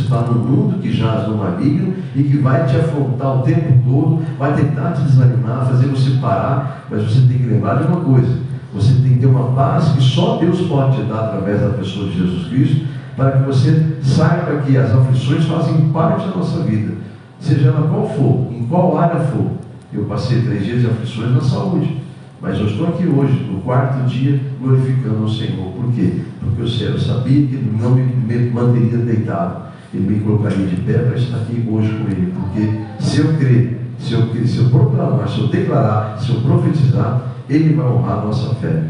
está num mundo que jaz no maligno e que vai te afrontar o tempo todo, vai tentar te desanimar, fazer você parar, mas você tem que lembrar de uma coisa: você tem que ter uma paz que só Deus pode te dar através da pessoa de Jesus Cristo, para que você saiba que as aflições fazem parte da nossa vida, seja ela qual for, em qual área for. Eu passei 3 dias de aflições na saúde, mas eu estou aqui hoje, no 4º dia, glorificando o Senhor. Por quê? Porque eu sabia que Ele não me manteria deitado, Ele me colocaria de pé para estar aqui hoje com Ele. Porque se eu crer, se eu proclamar, se eu declarar, se eu profetizar, Ele vai honrar a nossa fé.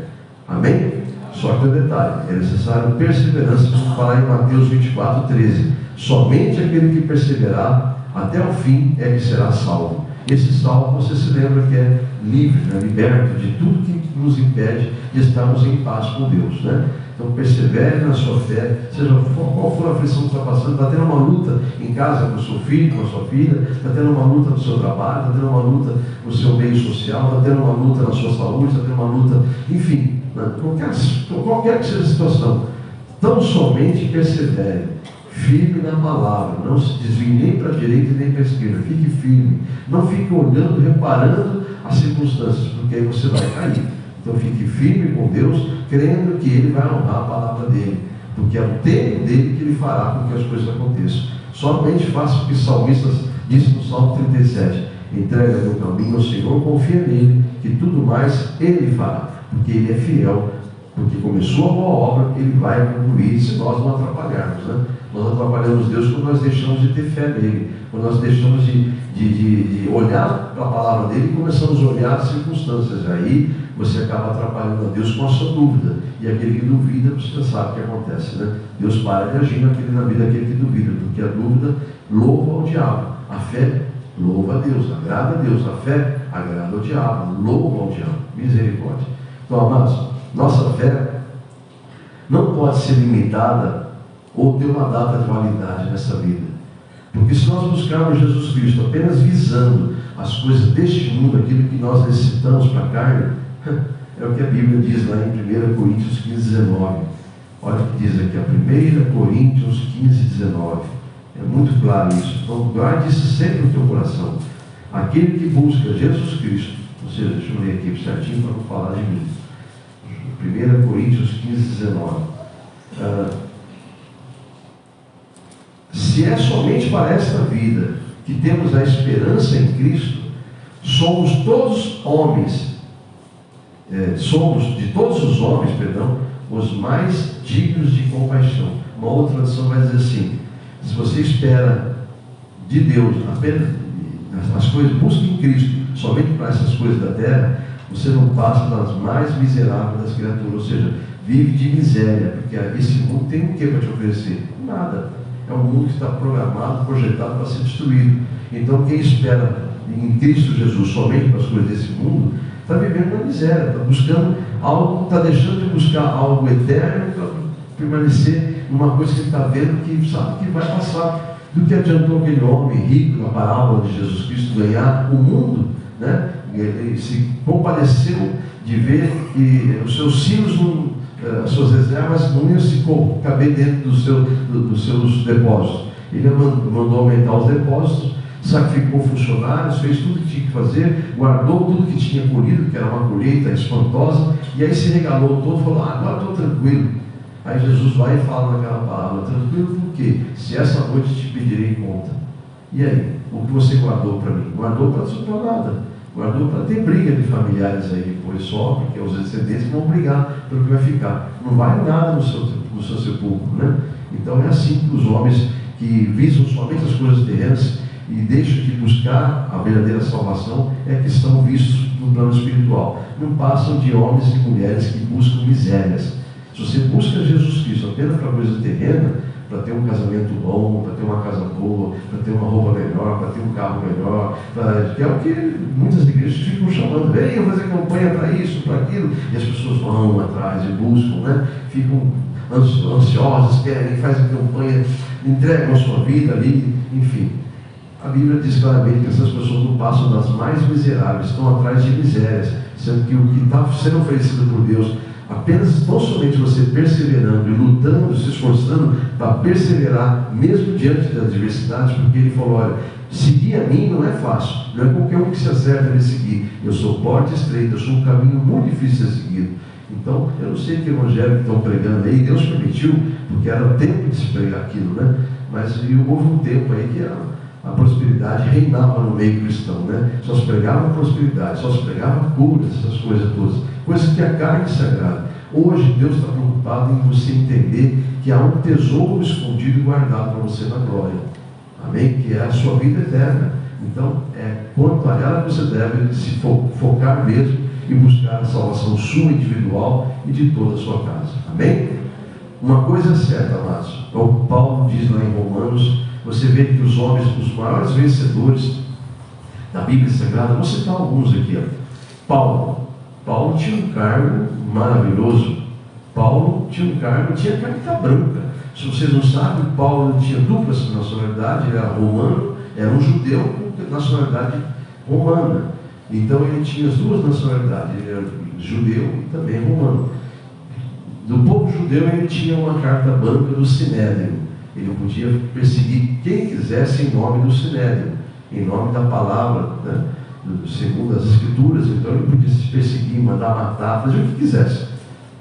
Amém? Só que um detalhe: é necessário perseverança. Vamos falar em Mateus 24:13. Somente aquele que perseverar até o fim é que será salvo. Esse salvo, você se lembra que é livre, né? Liberto de tudo que nos impede de estarmos em paz com Deus, né? Então persevere na sua fé, seja qual for a aflição que você está passando. Está tendo uma luta em casa com o seu filho, com a sua filha, está tendo uma luta no seu trabalho, está tendo uma luta no seu meio social, está tendo uma luta na sua saúde, está tendo uma luta, enfim, qualquer que seja a situação, tão somente persevere, firme na palavra, não se desvie nem para a direita nem para a esquerda, fique firme, não fique olhando, reparando as circunstâncias, porque aí você vai cair. Então fique firme com Deus, crendo que Ele vai honrar a palavra dEle, porque é o tempo dEle que Ele fará com que as coisas aconteçam. Somente faça o que o salmista disse no Salmo 37: entrega meu caminho ao Senhor, confia nele, que tudo mais Ele fará, porque Ele é fiel, porque começou a boa obra, Ele vai concluir, se nós não atrapalharmos, né? Nós atrapalhamos Deus quando nós deixamos de ter fé nele, quando nós deixamos de olhar para a palavra dele e começamos a olhar as circunstâncias. Aí você acaba atrapalhando a Deus com a sua dúvida, e aquele que duvida, você sabe o que acontece, né? Deus para de agir na vida daquele que duvida, porque a dúvida louva ao diabo, a fé louva a Deus, agrada a Deus, a fé agrada ao diabo, louva ao diabo. Misericórdia. Então, amados, nossa fé não pode ser limitada ou ter uma data de validade nessa vida, porque se nós buscarmos Jesus Cristo apenas visando as coisas deste mundo, aquilo que nós necessitamos para a carne, é o que a Bíblia diz lá em 1 Coríntios 15:19. Olha o que diz aqui, 1 Coríntios 15:19. É muito claro isso. Então guarde isso sempre no teu coração. Aquele que busca Jesus Cristo, ou seja, deixa eu ler aqui certinho para não falar de mim. 1 Coríntios 15:19. Se é somente para esta vida que temos a esperança em Cristo, somos todos homens, somos de todos os homens, os mais dignos de compaixão. Uma outra tradução vai dizer assim: se você espera de Deus apenas as coisas, busque em Cristo somente para essas coisas da terra, você não passa das mais miseráveis das criaturas, ou seja, vive de miséria, porque esse mundo tem o que para te oferecer? Nada. É um mundo que está programado, projetado para ser destruído. Então quem espera em Cristo Jesus somente para as coisas desse mundo, está vivendo na miséria, está buscando algo, está deixando de buscar algo eterno para permanecer numa coisa que ele está vendo, que sabe que vai passar. Do que adiantou aquele homem rico na parábola de Jesus Cristo ganhar o mundo, né? Ele se compadeceu de ver que os seus filhos as suas reservas não iam se caber dentro dos seus depósitos. Ele mandou aumentar os depósitos, sacrificou funcionários, fez tudo que tinha que fazer, guardou tudo que tinha colhido, que era uma colheita espantosa, e aí se regalou todo e falou: agora estou tranquilo. Aí Jesus vai e fala naquela palavra: tranquilo por quê? Se essa noite te pedirei conta. E aí? O que você guardou para mim? Guardou para nada. Guardou para ter briga de familiares aí depois só, porque os descendentes vão brigar pelo que vai ficar. Não vai nada no seu sepulcro, né? Então é assim que os homens que visam somente as coisas terrenas e deixam de buscar a verdadeira salvação é que estão vistos no plano espiritual. Não passam de homens e mulheres que buscam misérias. Se você busca Jesus Cristo apenas para coisa terrena, para ter um casamento bom, para ter uma casa boa, para ter uma roupa melhor, para ter um carro melhor, que é o que muitas igrejas ficam chamando: venham fazer campanha para isso, para aquilo, e as pessoas vão atrás e buscam, né? Ficam ansiosas, querem, fazem campanha, entregam a sua vida ali, enfim. A Bíblia diz claramente que essas pessoas não passam das mais miseráveis, estão atrás de misérias, sendo que o que está sendo oferecido por Deus apenas tão somente você perseverando e lutando, se esforçando para perseverar, mesmo diante das adversidades, porque ele falou: olha, seguir a mim não é fácil, não é qualquer um que se acerta a seguir. Eu sou porta estreita, eu sou um caminho muito difícil de ser seguido. Então, eu não sei que evangelho que estão pregando aí, Deus permitiu, porque era tempo de se pregar aquilo, né? Mas houve um tempo aí que a prosperidade reinava no meio cristão, né? Só se pregava prosperidade, só se pregava curas, essas coisas todas, coisas que a carne se agrada. Hoje, Deus está preocupado em você entender que há um tesouro escondido e guardado para você na glória. Amém? Que é a sua vida eterna. Então, quanto a ela você deve se focar mesmo e buscar a salvação sua individual e de toda a sua casa. Amém? Uma coisa é certa, amados, como Paulo diz lá em Romanos, você vê que os homens, os maiores vencedores da Bíblia Sagrada, vou citar alguns aqui, Paulo tinha um cargo maravilhoso. Paulo tinha um cargo, tinha carta branca. Se vocês não sabem, Paulo tinha dupla nacionalidade, ele era romano, era um judeu com nacionalidade romana. Então ele tinha as duas nacionalidades, ele era judeu e também romano. Do povo judeu ele tinha uma carta branca do Sinédrio. Ele podia perseguir quem quisesse em nome do Sinédrio, em nome da palavra, né? Segundo as Escrituras. Então ele podia se perseguir, mandar matar, fazer o que quisesse.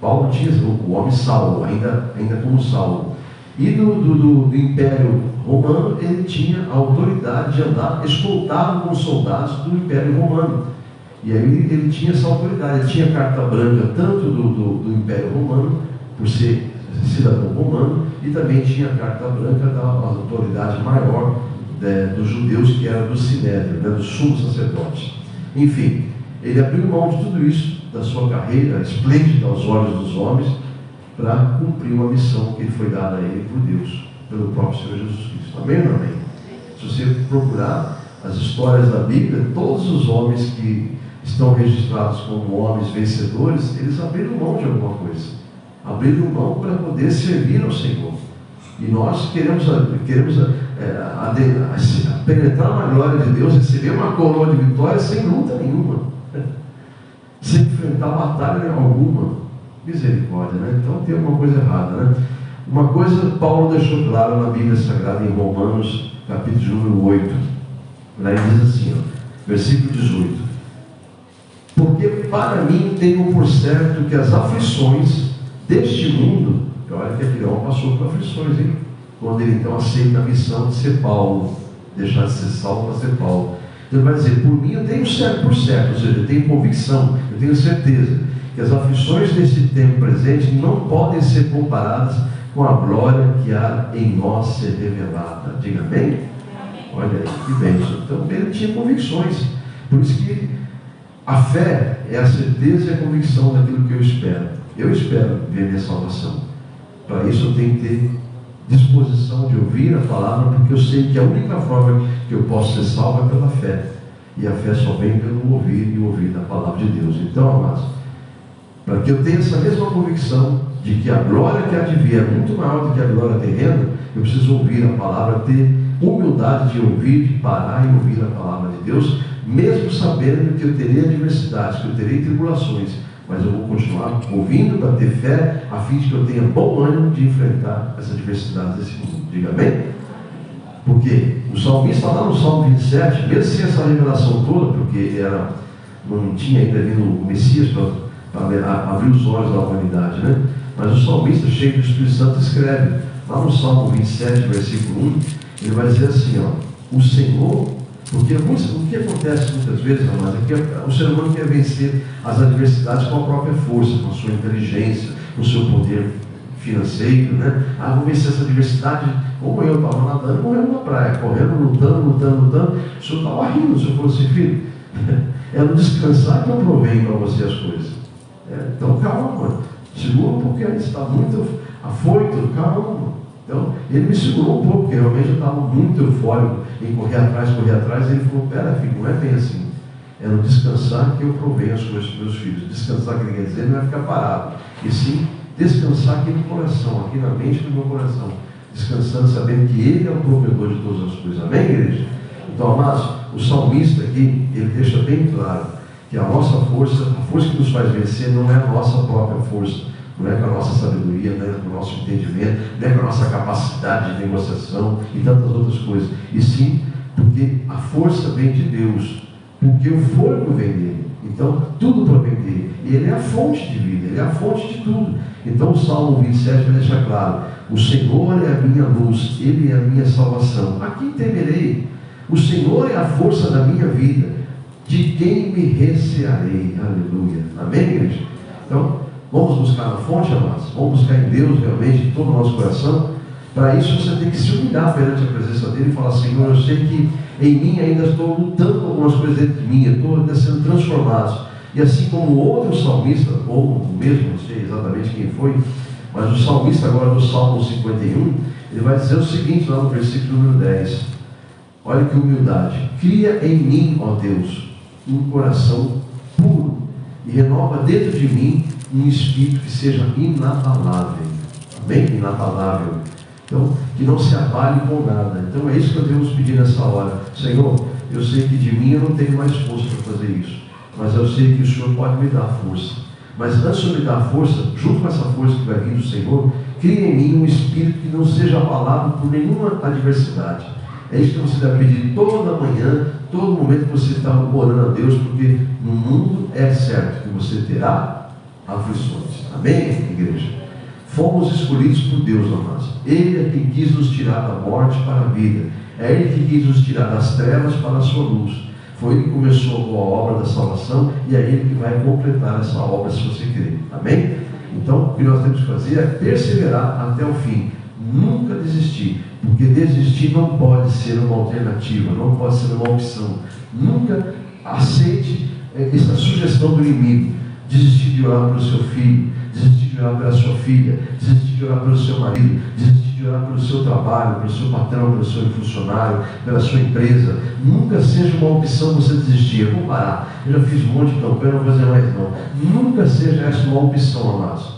Paulo tinha o homem Saulo, ainda como Saulo. E do Império Romano, ele tinha a autoridade de andar escoltado com soldados do Império Romano. E aí ele tinha essa autoridade, ele tinha carta branca tanto do Império Romano, por ser cidadão romano, e também tinha a carta branca da autoridade maior dos judeus, que era do Sinédrio, dos sumos sacerdotes. Enfim, ele abriu mão de tudo isso, da sua carreira esplêndida aos olhos dos homens, para cumprir uma missão que foi dada a ele por Deus, pelo próprio Senhor Jesus Cristo. Amém ou não amém? Se você procurar as histórias da Bíblia, todos os homens que estão registrados como homens vencedores, eles abriram mão de alguma coisa, abriram mão para poder servir ao Senhor. E nós queremos penetrar na glória de Deus, receber uma coroa de vitória sem luta nenhuma, sem enfrentar batalha alguma. Misericórdia, né? Então tem uma coisa errada, né? Uma coisa Paulo deixou claro na Bíblia Sagrada em Romanos, capítulo número 8. Lá ele diz assim, versículo 18: porque para mim tenho por certo que as aflições deste mundo, olha que Filão passou por aflições, hein? Quando ele então aceita a missão de ser Paulo, deixar de ser Saulo para ser Paulo. Ele vai dizer, por mim eu tenho certo por certo, ou seja, eu tenho convicção, eu tenho certeza que as aflições deste tempo presente não podem ser comparadas com a glória que há em nós ser revelada. Diga amém? Olha aí, que bênção. Então ele tinha convicções. Por isso que a fé é a certeza e a convicção daquilo que eu espero. Eu espero ver minha salvação. Para isso eu tenho que ter disposição de ouvir a palavra, porque eu sei que a única forma que eu posso ser salvo é pela fé. E a fé só vem pelo ouvir e ouvir da palavra de Deus. Então, amados, para que eu tenha essa mesma convicção de que a glória que há de vir é muito maior do que a glória terrena, eu preciso ouvir a palavra, ter humildade de ouvir, de parar e ouvir a palavra de Deus, mesmo sabendo que eu terei adversidades, que eu terei tribulações, mas eu vou continuar ouvindo para ter fé, a fim de que eu tenha bom ânimo de enfrentar essas adversidades desse mundo. Diga amém? Porque o salmista lá no Salmo 27, mesmo sem essa revelação toda, porque não tinha ainda vindo o Messias para abrir os olhos da humanidade, né? Mas o salmista, cheio do Espírito Santo, escreve lá no Salmo 27, versículo 1, ele vai dizer assim, o Senhor, porque o que acontece muitas vezes, amados, é que o ser humano quer vencer as adversidades com a própria força, com a sua inteligência, com o seu poder financeiro, né? Vou vencer essa adversidade, como eu estava nadando, correndo na praia, correndo, lutando, o senhor estava rindo, o senhor falou assim, filho, é no descansar que eu provei para você as coisas. Então calma, segura um pouquinho, você está muito afoito, calma. Então ele me segurou um pouco, porque realmente eu estava muito eufórico em correr atrás, e ele falou, pera filho, não é bem assim, é no descansar que eu provei as coisas para meus filhos. Descansar, que ele quer dizer, não é ficar parado, e sim descansar aqui no coração, aqui na mente do meu coração, descansando, sabendo que Ele é o provedor de todas as coisas. Amém, igreja? Então, amados, o salmista aqui, ele deixa bem claro que a nossa força, a força que nos faz vencer não é a nossa própria força, não é com a nossa sabedoria, não é com o nosso entendimento, não é com a nossa capacidade de negociação e tantas outras coisas, e sim porque a força vem de Deus, porque o fogo vem dele. Então tudo provém dele, e ele é a fonte de vida, ele é a fonte de tudo. Então o Salmo 27 vai deixar claro: o Senhor é a minha luz, ele é a minha salvação, a quem temerei? O Senhor é a força da minha vida, de quem me recearei? Aleluia. Amém, igreja? Então vamos buscar na fonte, amados, vamos buscar em Deus realmente de todo o nosso coração. Para isso você tem que se humilhar perante a presença dele e falar: Senhor, eu sei que em mim ainda estou lutando com algumas coisas dentro de mim, eu estou ainda sendo transformado. E assim como outro salmista, ou o mesmo, não sei exatamente quem foi, mas o salmista agora do Salmo 51, ele vai dizer o seguinte lá no versículo número 10. Olha que humildade: cria em mim, ó Deus, um coração puro, e renova dentro de mim um espírito que seja inabalável. Amém? Inabalável. Então, que não se abale com nada. Então é isso que eu devo pedir nessa hora. Senhor, eu sei que de mim eu não tenho mais força para fazer isso, mas eu sei que o Senhor pode me dar força. Mas antes de me dar força, junto com essa força que vai vir do Senhor, cria em mim um espírito que não seja abalado por nenhuma adversidade. É isso que você deve pedir toda manhã, todo momento que você está orando a Deus, porque no mundo é certo que você terá aflições. Amém, igreja? Fomos escolhidos por Deus, amados. Ele é quem quis nos tirar da morte para a vida. É Ele que quis nos tirar das trevas para a sua luz. Foi Ele que começou com a obra da salvação, e é Ele que vai completar essa obra, se você crer. Amém? Então, o que nós temos que fazer é perseverar até o fim. Nunca desistir, porque desistir não pode ser uma alternativa, não pode ser uma opção. Nunca aceite essa sugestão do inimigo: desistir de orar pelo seu filho, desistir de orar pela sua filha, desistir de orar pelo seu marido, desistir de orar pelo seu trabalho, pelo seu patrão, pelo seu funcionário, pela sua empresa. Nunca seja uma opção você desistir. Eu vou parar, eu já fiz um monte de campanha, não vou fazer mais não. Nunca seja essa uma opção, amados.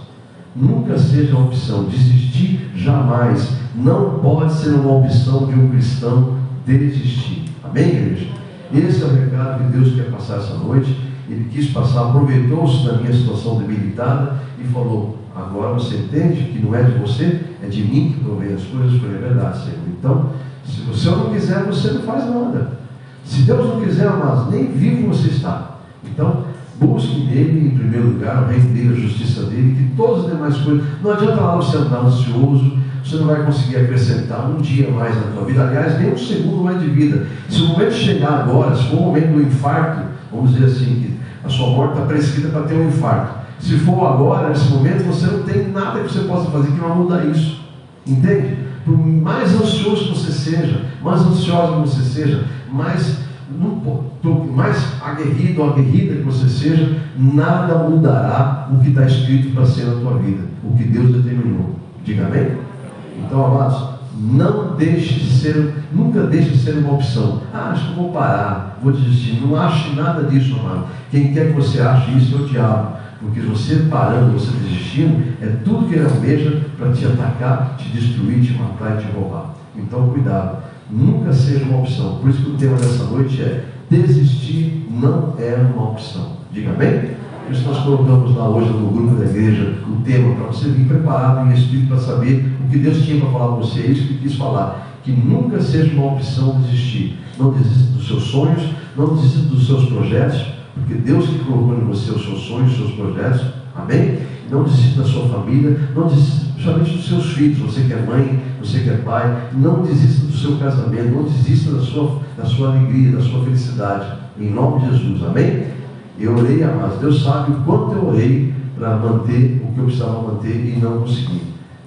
Nunca seja uma opção. Desistir jamais. Não pode ser uma opção de um cristão desistir. Amém, igreja? Esse é o recado que Deus quer passar essa noite. Ele quis passar, aproveitou-se da minha situação debilitada e falou: agora você entende que não é de você, é de mim que provém as coisas. Eu falei: é verdade, Senhor. Então, se você não quiser, você não faz nada. Se Deus não quiser, mas nem vivo você está. Então, busque nele, em primeiro lugar, o reino dele, a justiça dele, que todas as demais coisas. Não adianta lá você andar ansioso, você não vai conseguir acrescentar um dia mais na tua vida. Aliás, nem um segundo mais de vida. Se o momento chegar agora, se for o momento do infarto, vamos dizer assim, que a sua morte está prescrita para ter um infarto. Se for agora, nesse momento, você não tem nada que você possa fazer que vai mudar isso. Entende? Por mais ansioso que você seja, mais ansiosa que você seja, mais aguerrido ou aguerrida que você seja, nada mudará o que está escrito para ser na tua vida, o que Deus determinou. Diga amém? Então, amados, não deixe de ser, nunca deixe de ser uma opção. Acho que vou parar, vou desistir. Não ache nada disso, amado. Quem quer que você ache isso é o diabo. Porque você parando, você desistindo, é tudo que ele almeja para te atacar, te destruir, te matar e te roubar. Então, cuidado. Nunca seja uma opção. Por isso que o tema dessa noite é: desistir não é uma opção. Diga amém? Por isso nós colocamos lá hoje no grupo da igreja o tema para você vir preparado em espírito para saber o que Deus tinha para falar com você. É isso que ele quis falar. Que nunca seja uma opção desistir. Não desista dos seus sonhos, não desista dos seus projetos, porque Deus que colocou em você os seus sonhos, os seus projetos. Amém? Não desista da sua família, não desista principalmente dos seus filhos. Você que é mãe, você que é pai, não desista do seu casamento, não desista da sua alegria, da sua felicidade. Em nome de Jesus. Amém? Eu orei, amados. Deus sabe o quanto eu orei para manter o que eu precisava manter e não consegui.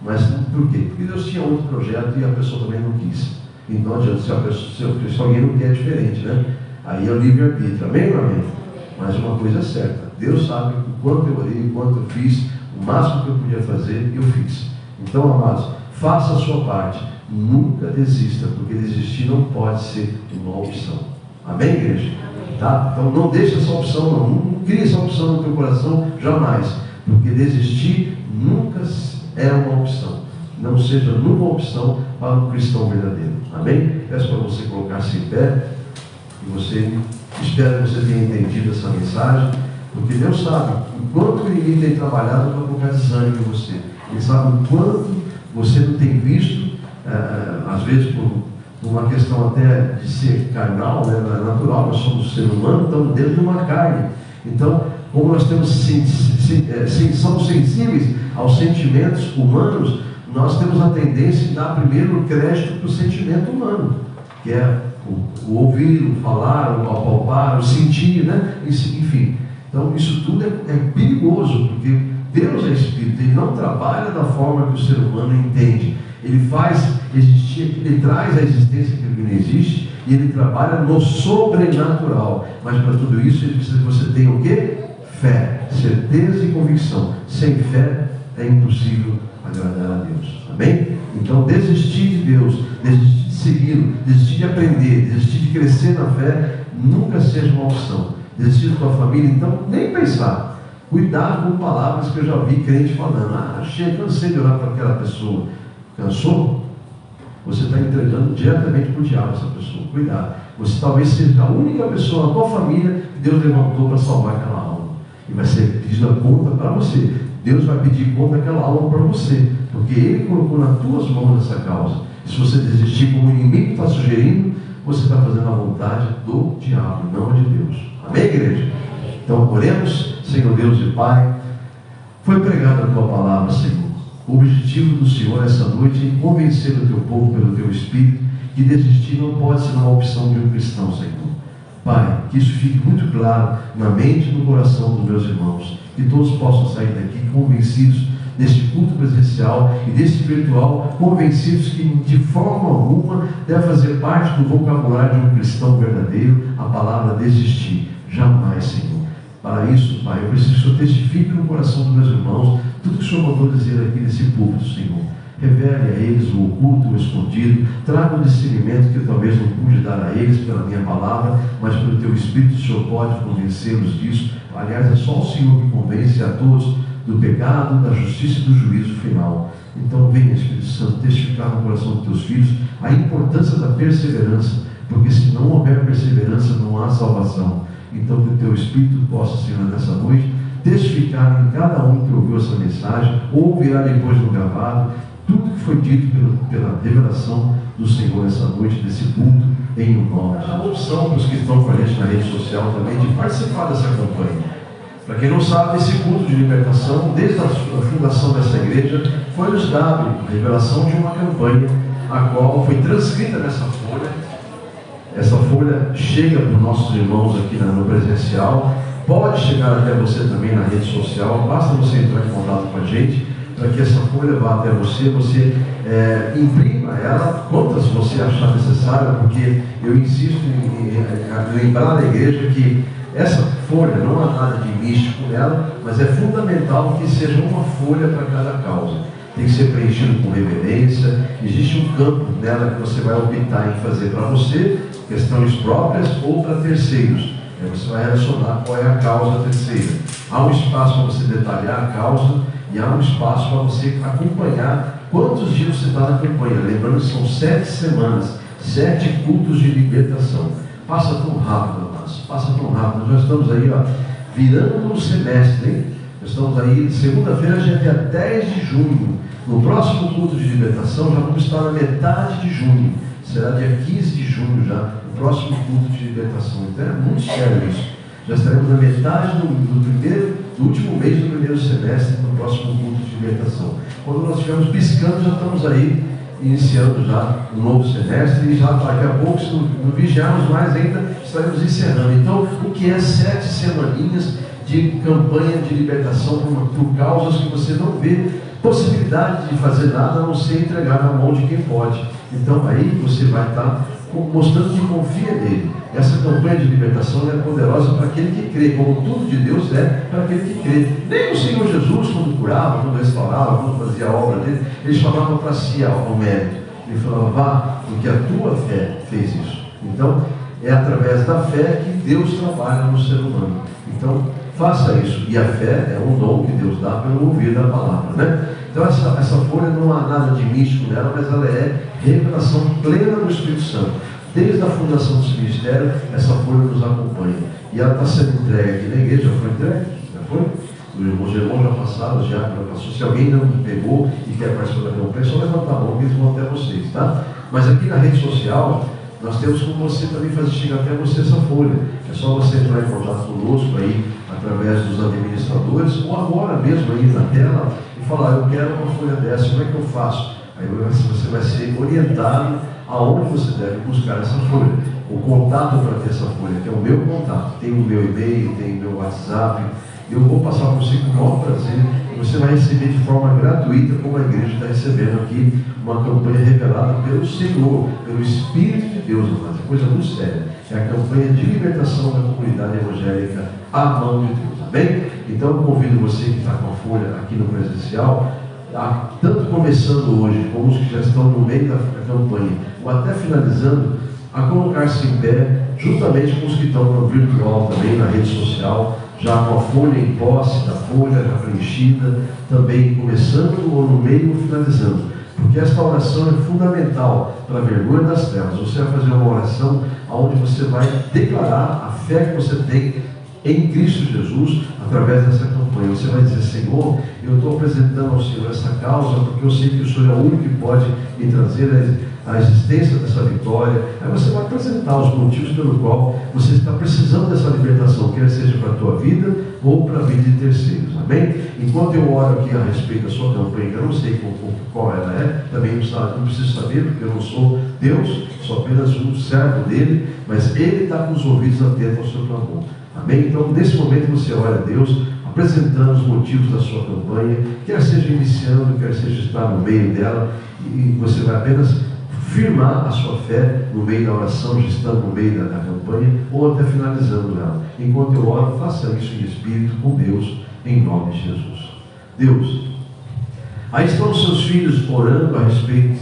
Mas por quê? Porque Deus tinha outro projeto e a pessoa também não quis. E não adianta, se alguém não quer, é diferente, né? Aí é o livre-arbítrio. Amém, meu amigo? Mas uma coisa é certa: Deus sabe o quanto eu orei, o quanto eu fiz, o máximo que eu podia fazer, eu fiz. Então, amados, faça a sua parte. Nunca desista, porque desistir não pode ser uma opção. Amém, igreja? Tá? Então não deixe essa opção, não crie essa opção no teu coração, jamais. Porque desistir nunca é uma opção. Não seja nunca uma opção para um cristão verdadeiro. Amém? Peço para você colocar-se em pé. E você, espero que você tenha entendido essa mensagem. Porque Deus sabe o quanto o inimigo tem trabalhado para colocar desânimo em você. Ele sabe o quanto você não tem visto, às vezes por uma questão até de ser carnal, né? É natural, nós somos ser humano, estamos dentro de uma carne. Então, como nós somos sensíveis aos sentimentos humanos, nós temos a tendência de dar primeiro crédito para o sentimento humano, que é o ouvir, o falar, o apalpar, o sentir, né? Enfim. Então, isso tudo é perigoso, porque Deus é Espírito, Ele não trabalha da forma que o ser humano entende. Ele faz existir, Ele traz a existência que não existe, e Ele trabalha no sobrenatural. Mas para tudo isso, Ele precisa que você tenha o quê? Fé, certeza e convicção. Sem fé é impossível agradar a Deus. Amém? Então, desistir de Deus, desistir de segui-lo, desistir de aprender, desistir de crescer na fé, nunca seja uma opção. Desistir da tua família, então, nem pensar. Cuidado com palavras que eu já vi crente falando. Chega, cansei de orar para aquela pessoa. Cansou? Você está entregando diretamente para o diabo essa pessoa. Cuidado. Você talvez seja a única pessoa na tua família que Deus levantou para salvar aquela alma. E vai ser pedida conta para você. Deus vai pedir conta daquela alma para você. Porque Ele colocou nas tuas mãos essa causa. E se você desistir como o inimigo está sugerindo, você está fazendo a vontade do diabo, não a de Deus. Amém, igreja? Então, oremos. Senhor Deus e Pai, foi pregada a Tua palavra, Senhor. O objetivo do Senhor essa noite é convencer o Teu povo pelo Teu Espírito que desistir não pode ser uma opção de um cristão, Senhor. Pai, que isso fique muito claro na mente e no coração dos meus irmãos, que todos possam sair daqui convencidos deste culto presencial e deste virtual, convencidos que de forma alguma deve fazer parte do vocabulário de um cristão verdadeiro a palavra desistir. Jamais, Senhor. Para isso, Pai, eu preciso que o Senhor testifique no coração dos meus irmãos tudo que o Senhor mandou dizer aqui nesse púlpito, Senhor. Revele a eles o oculto, o escondido, traga o discernimento que eu talvez não pude dar a eles pela minha palavra, mas pelo Teu Espírito o Senhor pode convencê-los disso. Aliás, é só o Senhor que convence a todos do pecado, da justiça e do juízo final. Então venha, Espírito Santo, testificar no coração dos Teus filhos a importância da perseverança, porque se não houver perseverança não há salvação. Então que o Teu Espírito possa, Senhor, nessa noite, testificar em cada um que ouviu essa mensagem, ou ouvirá depois no gravado, tudo que foi dito pela revelação do Senhor essa noite, nesse culto, em o nome de Jesus. A opção para os que estão com a gente na rede social também, de participar dessa campanha. Para quem não sabe, esse culto de libertação, desde a fundação dessa igreja, foi nos dado a revelação de uma campanha, a qual foi transcrita nessa folha. Essa folha chega para os nossos irmãos aqui no presencial, pode chegar até você também na rede social, basta você entrar em contato com a gente, para que essa folha vá até você, imprima ela, quantas você achar necessário, porque eu insisto em lembrar da igreja que essa folha, não há nada de místico nela, mas é fundamental que seja uma folha para cada causa. Tem que ser preenchido com reverência. Existe um campo nela que você vai optar em fazer para você, questões próprias ou para terceiros. Aí você vai relacionar qual é a causa terceira. Há um espaço para você detalhar a causa e há um espaço para você acompanhar quantos dias você está na campanha. Lembrando que são 7 semanas, 7 cultos de libertação. Passa tão rápido, amados, passa tão rápido. Nós estamos aí, virando o semestre, hein? Nós estamos aí, segunda-feira, já é dia 10 de junho. No próximo culto de libertação, já vamos estar na metade de junho. Será dia 15 de junho já, o próximo culto de libertação. Então é muito sério isso. Já estaremos na metade do último mês do primeiro semestre, no próximo culto de libertação. Quando nós estivermos piscando, já estamos aí, iniciando já um novo semestre, e já daqui a pouco, se não vigiarmos mais ainda, estaremos encerrando. Então, o que é 7 semaninhas de campanha de libertação por causas que você não vê possibilidade de fazer nada, a não ser entregar na mão de quem pode. Então aí você vai estar mostrando que confia nele. Essa campanha de libertação é poderosa para aquele que crê, como tudo de Deus é para aquele que crê. Nem o Senhor Jesus, quando curava, quando restaurava, quando fazia a obra dele, ele chamava para si ao mérito. Ele falava, vá, porque a tua fé fez isso. Então é através da fé que Deus trabalha no ser humano. Então faça isso. E a fé é um dom que Deus dá pelo ouvir da palavra, né? Então essa folha não há nada de místico nela, mas ela é revelação plena do Espírito Santo. Desde a fundação desse ministério, essa folha nos acompanha. E ela está sendo entregue aqui na igreja. Já foi entregue? Já foi? Os irmãos já passaram, já passou. Se alguém não pegou e quer participar da campanha, é só levantar a mão que eles vão até vocês, tá? Mas aqui na rede social, nós temos como você também fazer chegar até você essa folha. É só você entrar em contato conosco aí, através dos administradores, ou agora mesmo aí na tela, e falar, eu quero uma folha dessa, como é que eu faço? Aí você vai ser orientado aonde você deve buscar essa folha. O contato para ter essa folha, que é o meu contato, tem o meu e-mail, tem o meu WhatsApp. Eu vou passar para você com o maior prazer. Você vai receber de forma gratuita, como a igreja está recebendo aqui, uma campanha revelada pelo Senhor, pelo Espírito de Deus, é coisa muito séria. É a campanha de libertação da comunidade evangélica à mão de Deus. Amém? Então eu convido você que está com a folha aqui no presencial, tanto começando hoje, como os que já estão no meio da campanha, ou até finalizando, a colocar-se em pé, juntamente com os que estão no virtual também, na rede social, já com a folha em posse, da folha já preenchida, também começando ou no meio ou finalizando. Porque esta oração é fundamental para a vergonha das trevas. Você vai fazer uma oração onde você vai declarar a fé que você tem em Cristo Jesus, através dessa campanha. Você vai dizer, Senhor, eu estou apresentando ao Senhor essa causa, porque eu sei que o Senhor é o único que pode me trazer a existência dessa vitória. Aí você vai apresentar os motivos pelo qual você está precisando dessa libertação, quer seja para a tua vida ou para a vida de terceiros. Amém? Enquanto eu oro aqui a respeito da sua campanha, eu não sei qual ela é, também não preciso saber, porque eu não sou Deus, sou apenas um servo dele, mas ele está com os ouvidos atentos ao seu clamor. Amém? Então, nesse momento você ora a Deus, apresentando os motivos da sua campanha, quer seja iniciando, quer seja estar no meio dela, e você vai apenas firmar a sua fé no meio da oração, já estando no meio da campanha, ou até finalizando ela. Enquanto eu oro, faça isso em espírito com Deus, em nome de Jesus. Deus, aí estão os seus filhos orando a respeito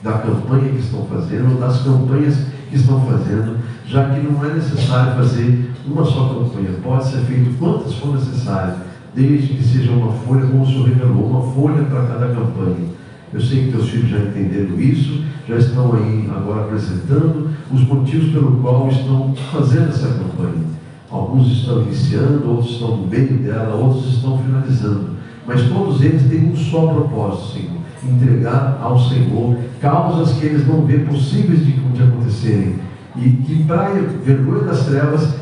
da campanha que estão fazendo, das campanhas que estão fazendo, já que não é necessário fazer uma só campanha, pode ser feito quantas for necessárias, desde que seja uma folha, como o Senhor revelou, uma folha para cada campanha. Eu sei que teus filhos já entenderam isso, já estão aí agora apresentando os motivos pelo qual estão fazendo essa campanha. Alguns estão iniciando, outros estão no meio dela, outros estão finalizando. Mas todos eles têm um só propósito, Senhor: entregar ao Senhor causas que eles não veem possíveis de acontecerem. E que, para a vergonha das trevas,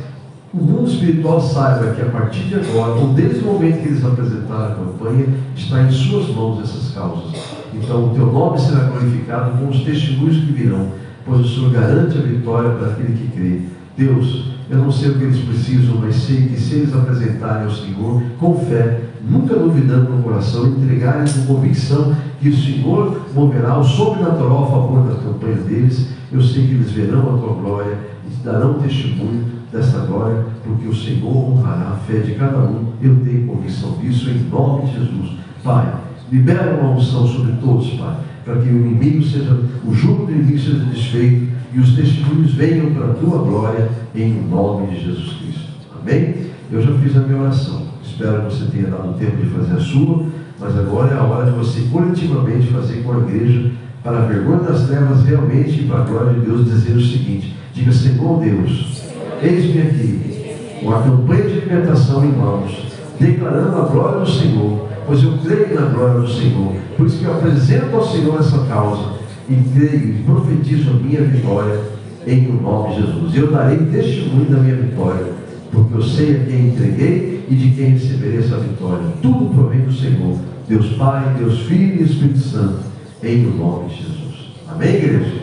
o mundo espiritual saiba que a partir de agora, ou desde o momento que eles apresentaram a campanha, está em suas mãos essas causas. Então o teu nome será glorificado com os testemunhos que virão, pois o Senhor garante a vitória para aquele que crê. Deus, eu não sei o que eles precisam, mas sei que se eles apresentarem ao Senhor com fé, nunca duvidando no coração, entregarem com convicção que o Senhor moverá o sobrenatural a favor da campanha deles, eu sei que eles verão a tua glória e te darão testemunho dessa glória, porque o Senhor honrará a fé de cada um. Eu tenho convicção disso, em nome de Jesus. Pai, libera uma unção sobre todos, Pai, para que o inimigo seja, o jugo do inimigo seja desfeito e os testemunhos venham para a tua glória, em nome de Jesus Cristo. Amém? Eu já fiz a minha oração, espero que você tenha dado tempo de fazer a sua, mas agora é a hora de você coletivamente fazer com a igreja, para a vergonha das trevas realmente, e para a glória de Deus, dizer o seguinte: diga, Senhor Deus, eis-me aqui, com a campanha de libertação em mãos, declarando a glória do Senhor, pois eu creio na glória do Senhor. Por isso que eu apresento ao Senhor essa causa, e creio e profetizo a minha vitória, em o nome de Jesus. Eu darei testemunho da minha vitória, porque eu sei a quem entreguei e de quem receberei essa vitória. Tudo provém do Senhor, Deus Pai, Deus Filho e Espírito Santo, em o nome de Jesus. Amém, igreja?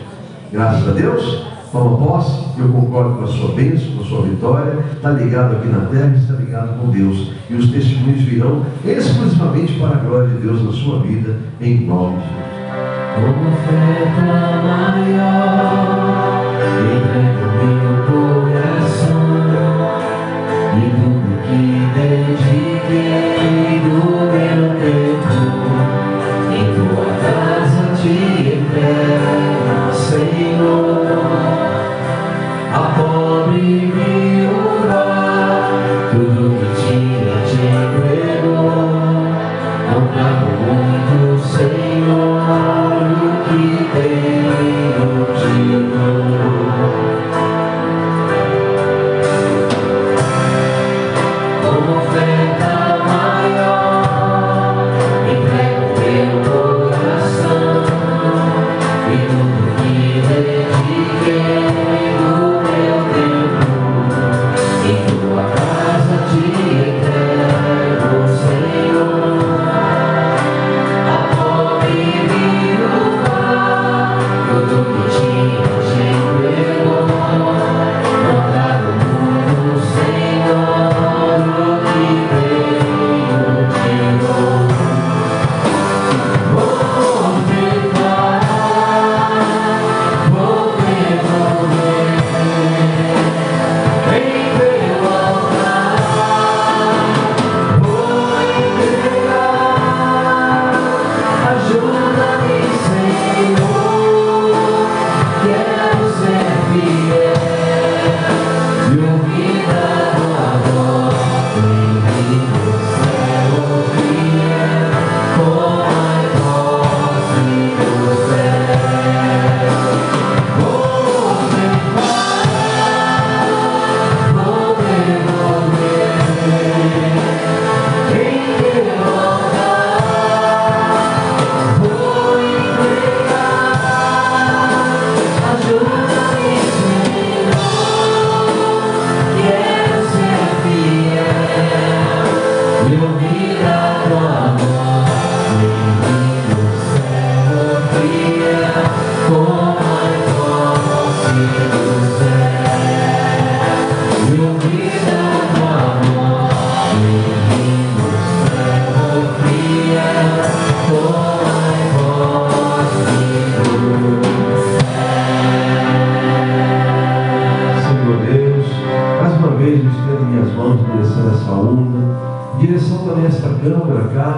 Graças a Deus. Toma posse, eu concordo com a sua bênção, com a sua vitória, está ligado aqui na terra, está ligado com Deus, e os testemunhos virão exclusivamente para a glória de Deus na sua vida, em nome de Jesus. Como oferta maior, entrego meu coração, e tudo que dediquei do meu tempo, em tua casa te entrego, Senhor. A pobre viúva, tudo que tinha te entregou. Não trago muito, Senhor, o que tenho te dou.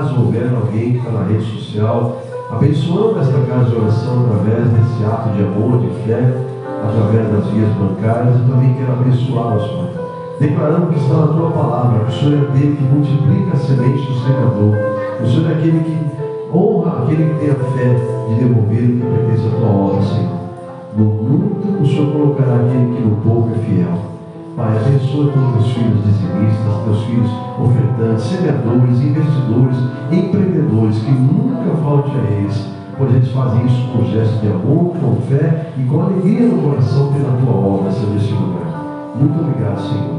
caso houver alguém que está na rede social, abençoando esta casa de oração através desse ato de amor, de fé, através das vias bancárias, eu também quero abençoá-los, Pai. Declarando que está na Tua palavra, que o Senhor é aquele que multiplica a semente do semeador, o Senhor é aquele que honra aquele que tem a fé de devolver o que pertence à Tua obra, Senhor. No muito o Senhor colocará aquele que no pouco é fiel. Pai, abençoa todos os filhos dizimistas, teus filhos ofertantes, semeadores, investidores, empreendedores, que nunca falte a eles, pois eles fazem isso com gesto de amor, com fé e com alegria no coração pela Tua obra, Senhor, nesse lugar. Muito obrigado, Senhor.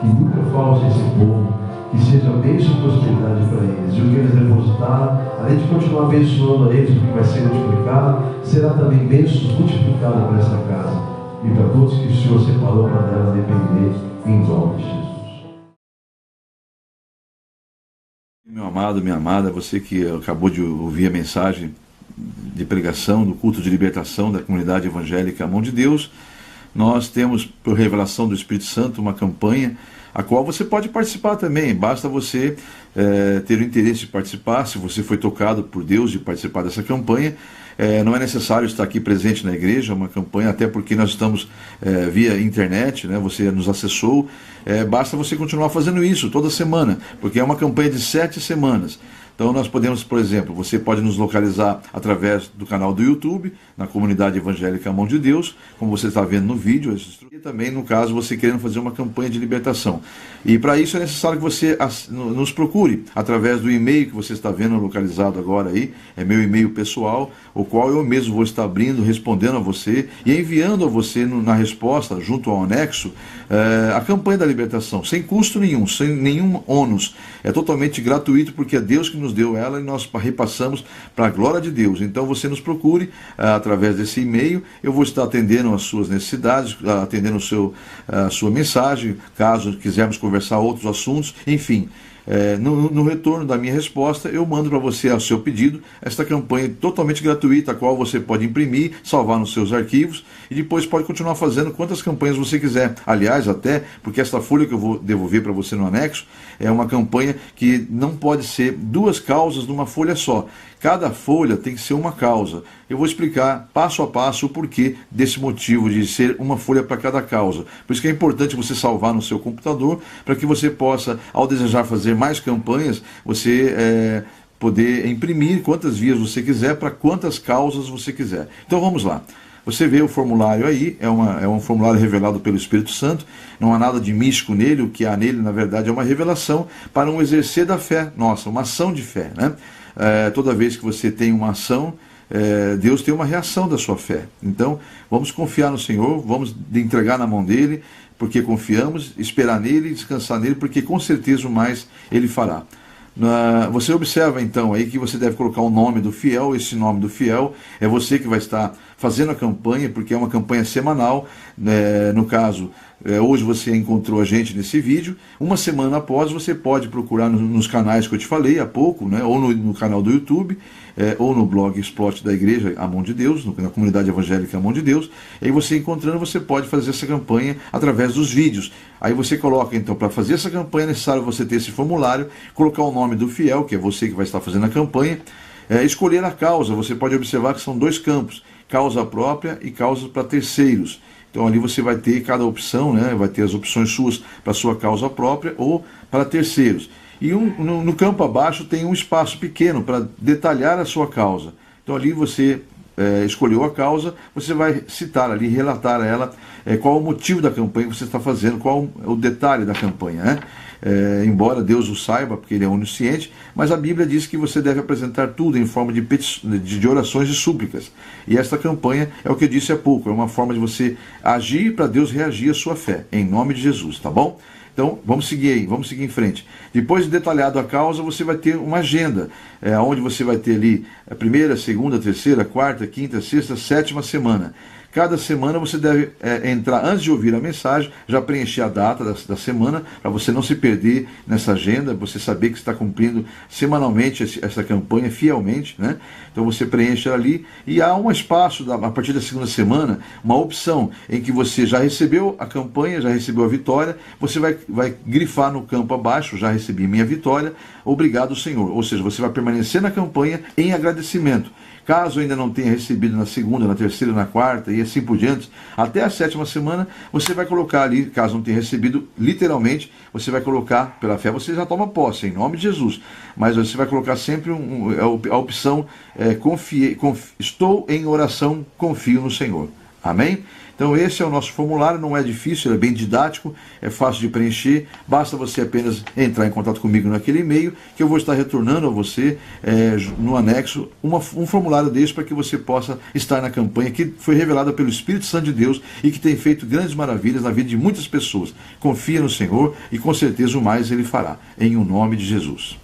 Que nunca falte esse povo, que seja bênção e prosperidade para eles. E o que eles depositaram, além de continuar abençoando a eles, porque vai ser multiplicado, será também bênção multiplicada para essa casa e para todos que o Senhor separou para dela depender, em nome de Jesus. Meu amado, minha amada, você que acabou de ouvir a mensagem de pregação do culto de libertação da comunidade evangélica Mão de Deus, nós temos, por revelação do Espírito Santo, uma campanha a qual você pode participar também. Basta você ter o interesse de participar. Se você foi tocado por Deus de participar dessa campanha, não é necessário estar aqui presente na igreja. É uma campanha, até porque nós estamos via internet, né? Você nos acessou. Basta você continuar fazendo isso toda semana, porque é uma campanha de 7 semanas. Então nós podemos, por exemplo, você pode nos localizar através do canal do YouTube, na comunidade evangélica Mão de Deus, como você está vendo no vídeo, e também, no caso, você querendo fazer uma campanha de libertação. E para isso é necessário que você nos procure através do e-mail que você está vendo localizado agora aí, é meu e-mail pessoal, o qual eu mesmo vou estar abrindo, respondendo a você e enviando a você na resposta, junto ao anexo, a campanha da libertação, sem custo nenhum, sem nenhum ônus. É totalmente gratuito, porque é Deus que nos deu ela e nós repassamos para a glória de Deus. Então você nos procure através desse e-mail, eu vou estar atendendo as suas necessidades, atendendo a sua mensagem, caso quisermos conversar outros assuntos, enfim. No retorno da minha resposta, eu mando para você, ao seu pedido, esta campanha totalmente gratuita, a qual você pode imprimir, salvar nos seus arquivos e depois pode continuar fazendo quantas campanhas você quiser. Aliás, até porque esta folha que eu vou devolver para você no anexo é uma campanha que não pode ser 2 causas numa folha só. Cada folha tem que ser uma causa. Eu vou explicar passo a passo o porquê desse motivo de ser uma folha para cada causa. Por isso que é importante você salvar no seu computador, para que você possa, ao desejar fazer mais campanhas, você poder imprimir quantas vias você quiser, para quantas causas você quiser. Então vamos lá. Você vê o formulário aí, é um formulário revelado pelo Espírito Santo, não há nada de místico nele, o que há nele, na verdade, é uma revelação para um exercer da fé nossa, uma ação de fé, né? Toda vez que você tem uma ação, Deus tem uma reação da sua fé. Então, vamos confiar no Senhor, vamos entregar na mão dele, porque confiamos, esperar nele, descansar nele, porque com certeza o mais ele fará. Você observa então aí que você deve colocar o nome do fiel. Esse nome do fiel é você que vai estar fazendo a campanha, porque é uma campanha semanal. No caso, hoje você encontrou a gente nesse vídeo. Uma semana após, você pode procurar nos canais que eu te falei há pouco, né? Ou no canal do YouTube, ou no Blogspot da Igreja A Mão de Deus, na comunidade evangélica A Mão de Deus. E aí você encontrando, você pode fazer essa campanha através dos vídeos. Aí você coloca, então, para fazer essa campanha é necessário você ter esse formulário, colocar o nome do fiel, que é você que vai estar fazendo a campanha, escolher a causa. Você pode observar que são 2 campos, causa própria e causa para terceiros. Então ali você vai ter cada opção, né? Vai ter as opções suas para sua causa própria ou para terceiros. E no campo abaixo tem um espaço pequeno para detalhar a sua causa. Então ali você escolheu a causa, você vai citar ali, relatar a ela qual o motivo da campanha que você está fazendo, qual o detalhe da campanha, né? Embora Deus o saiba, porque Ele é onisciente, mas a Bíblia diz que você deve apresentar tudo em forma de orações e súplicas. E esta campanha é o que eu disse há pouco, é uma forma de você agir para Deus reagir à sua fé, em nome de Jesus, tá bom? Então, vamos seguir aí, vamos seguir em frente. Depois de detalhado a causa, você vai ter uma agenda, onde você vai ter ali a primeira, segunda, terceira, quarta, quinta, sexta, sétima semana. Cada semana você deve entrar, antes de ouvir a mensagem, já preencher a data da semana, para você não se perder nessa agenda, você saber que está cumprindo semanalmente essa campanha fielmente, né? Então você preenche ali, e há um espaço, a partir da segunda semana, uma opção em que você já recebeu a campanha, já recebeu a vitória, você vai grifar no campo abaixo, já recebi minha vitória, obrigado Senhor. Ou seja, você vai permanecer na campanha em agradecimento. Caso ainda não tenha recebido na segunda, na terceira, na quarta e assim por diante, até a 7ª semana, você vai colocar ali, caso não tenha recebido, literalmente, você vai colocar, pela fé você já toma posse, em nome de Jesus, mas você vai colocar sempre a opção, estou em oração, confio no Senhor. Amém? Então esse é o nosso formulário, não é difícil, é bem didático, é fácil de preencher, basta você apenas entrar em contato comigo naquele e-mail, que eu vou estar retornando a você no anexo um formulário desse para que você possa estar na campanha que foi revelada pelo Espírito Santo de Deus e que tem feito grandes maravilhas na vida de muitas pessoas. Confia no Senhor e com certeza o mais Ele fará, em o nome de Jesus.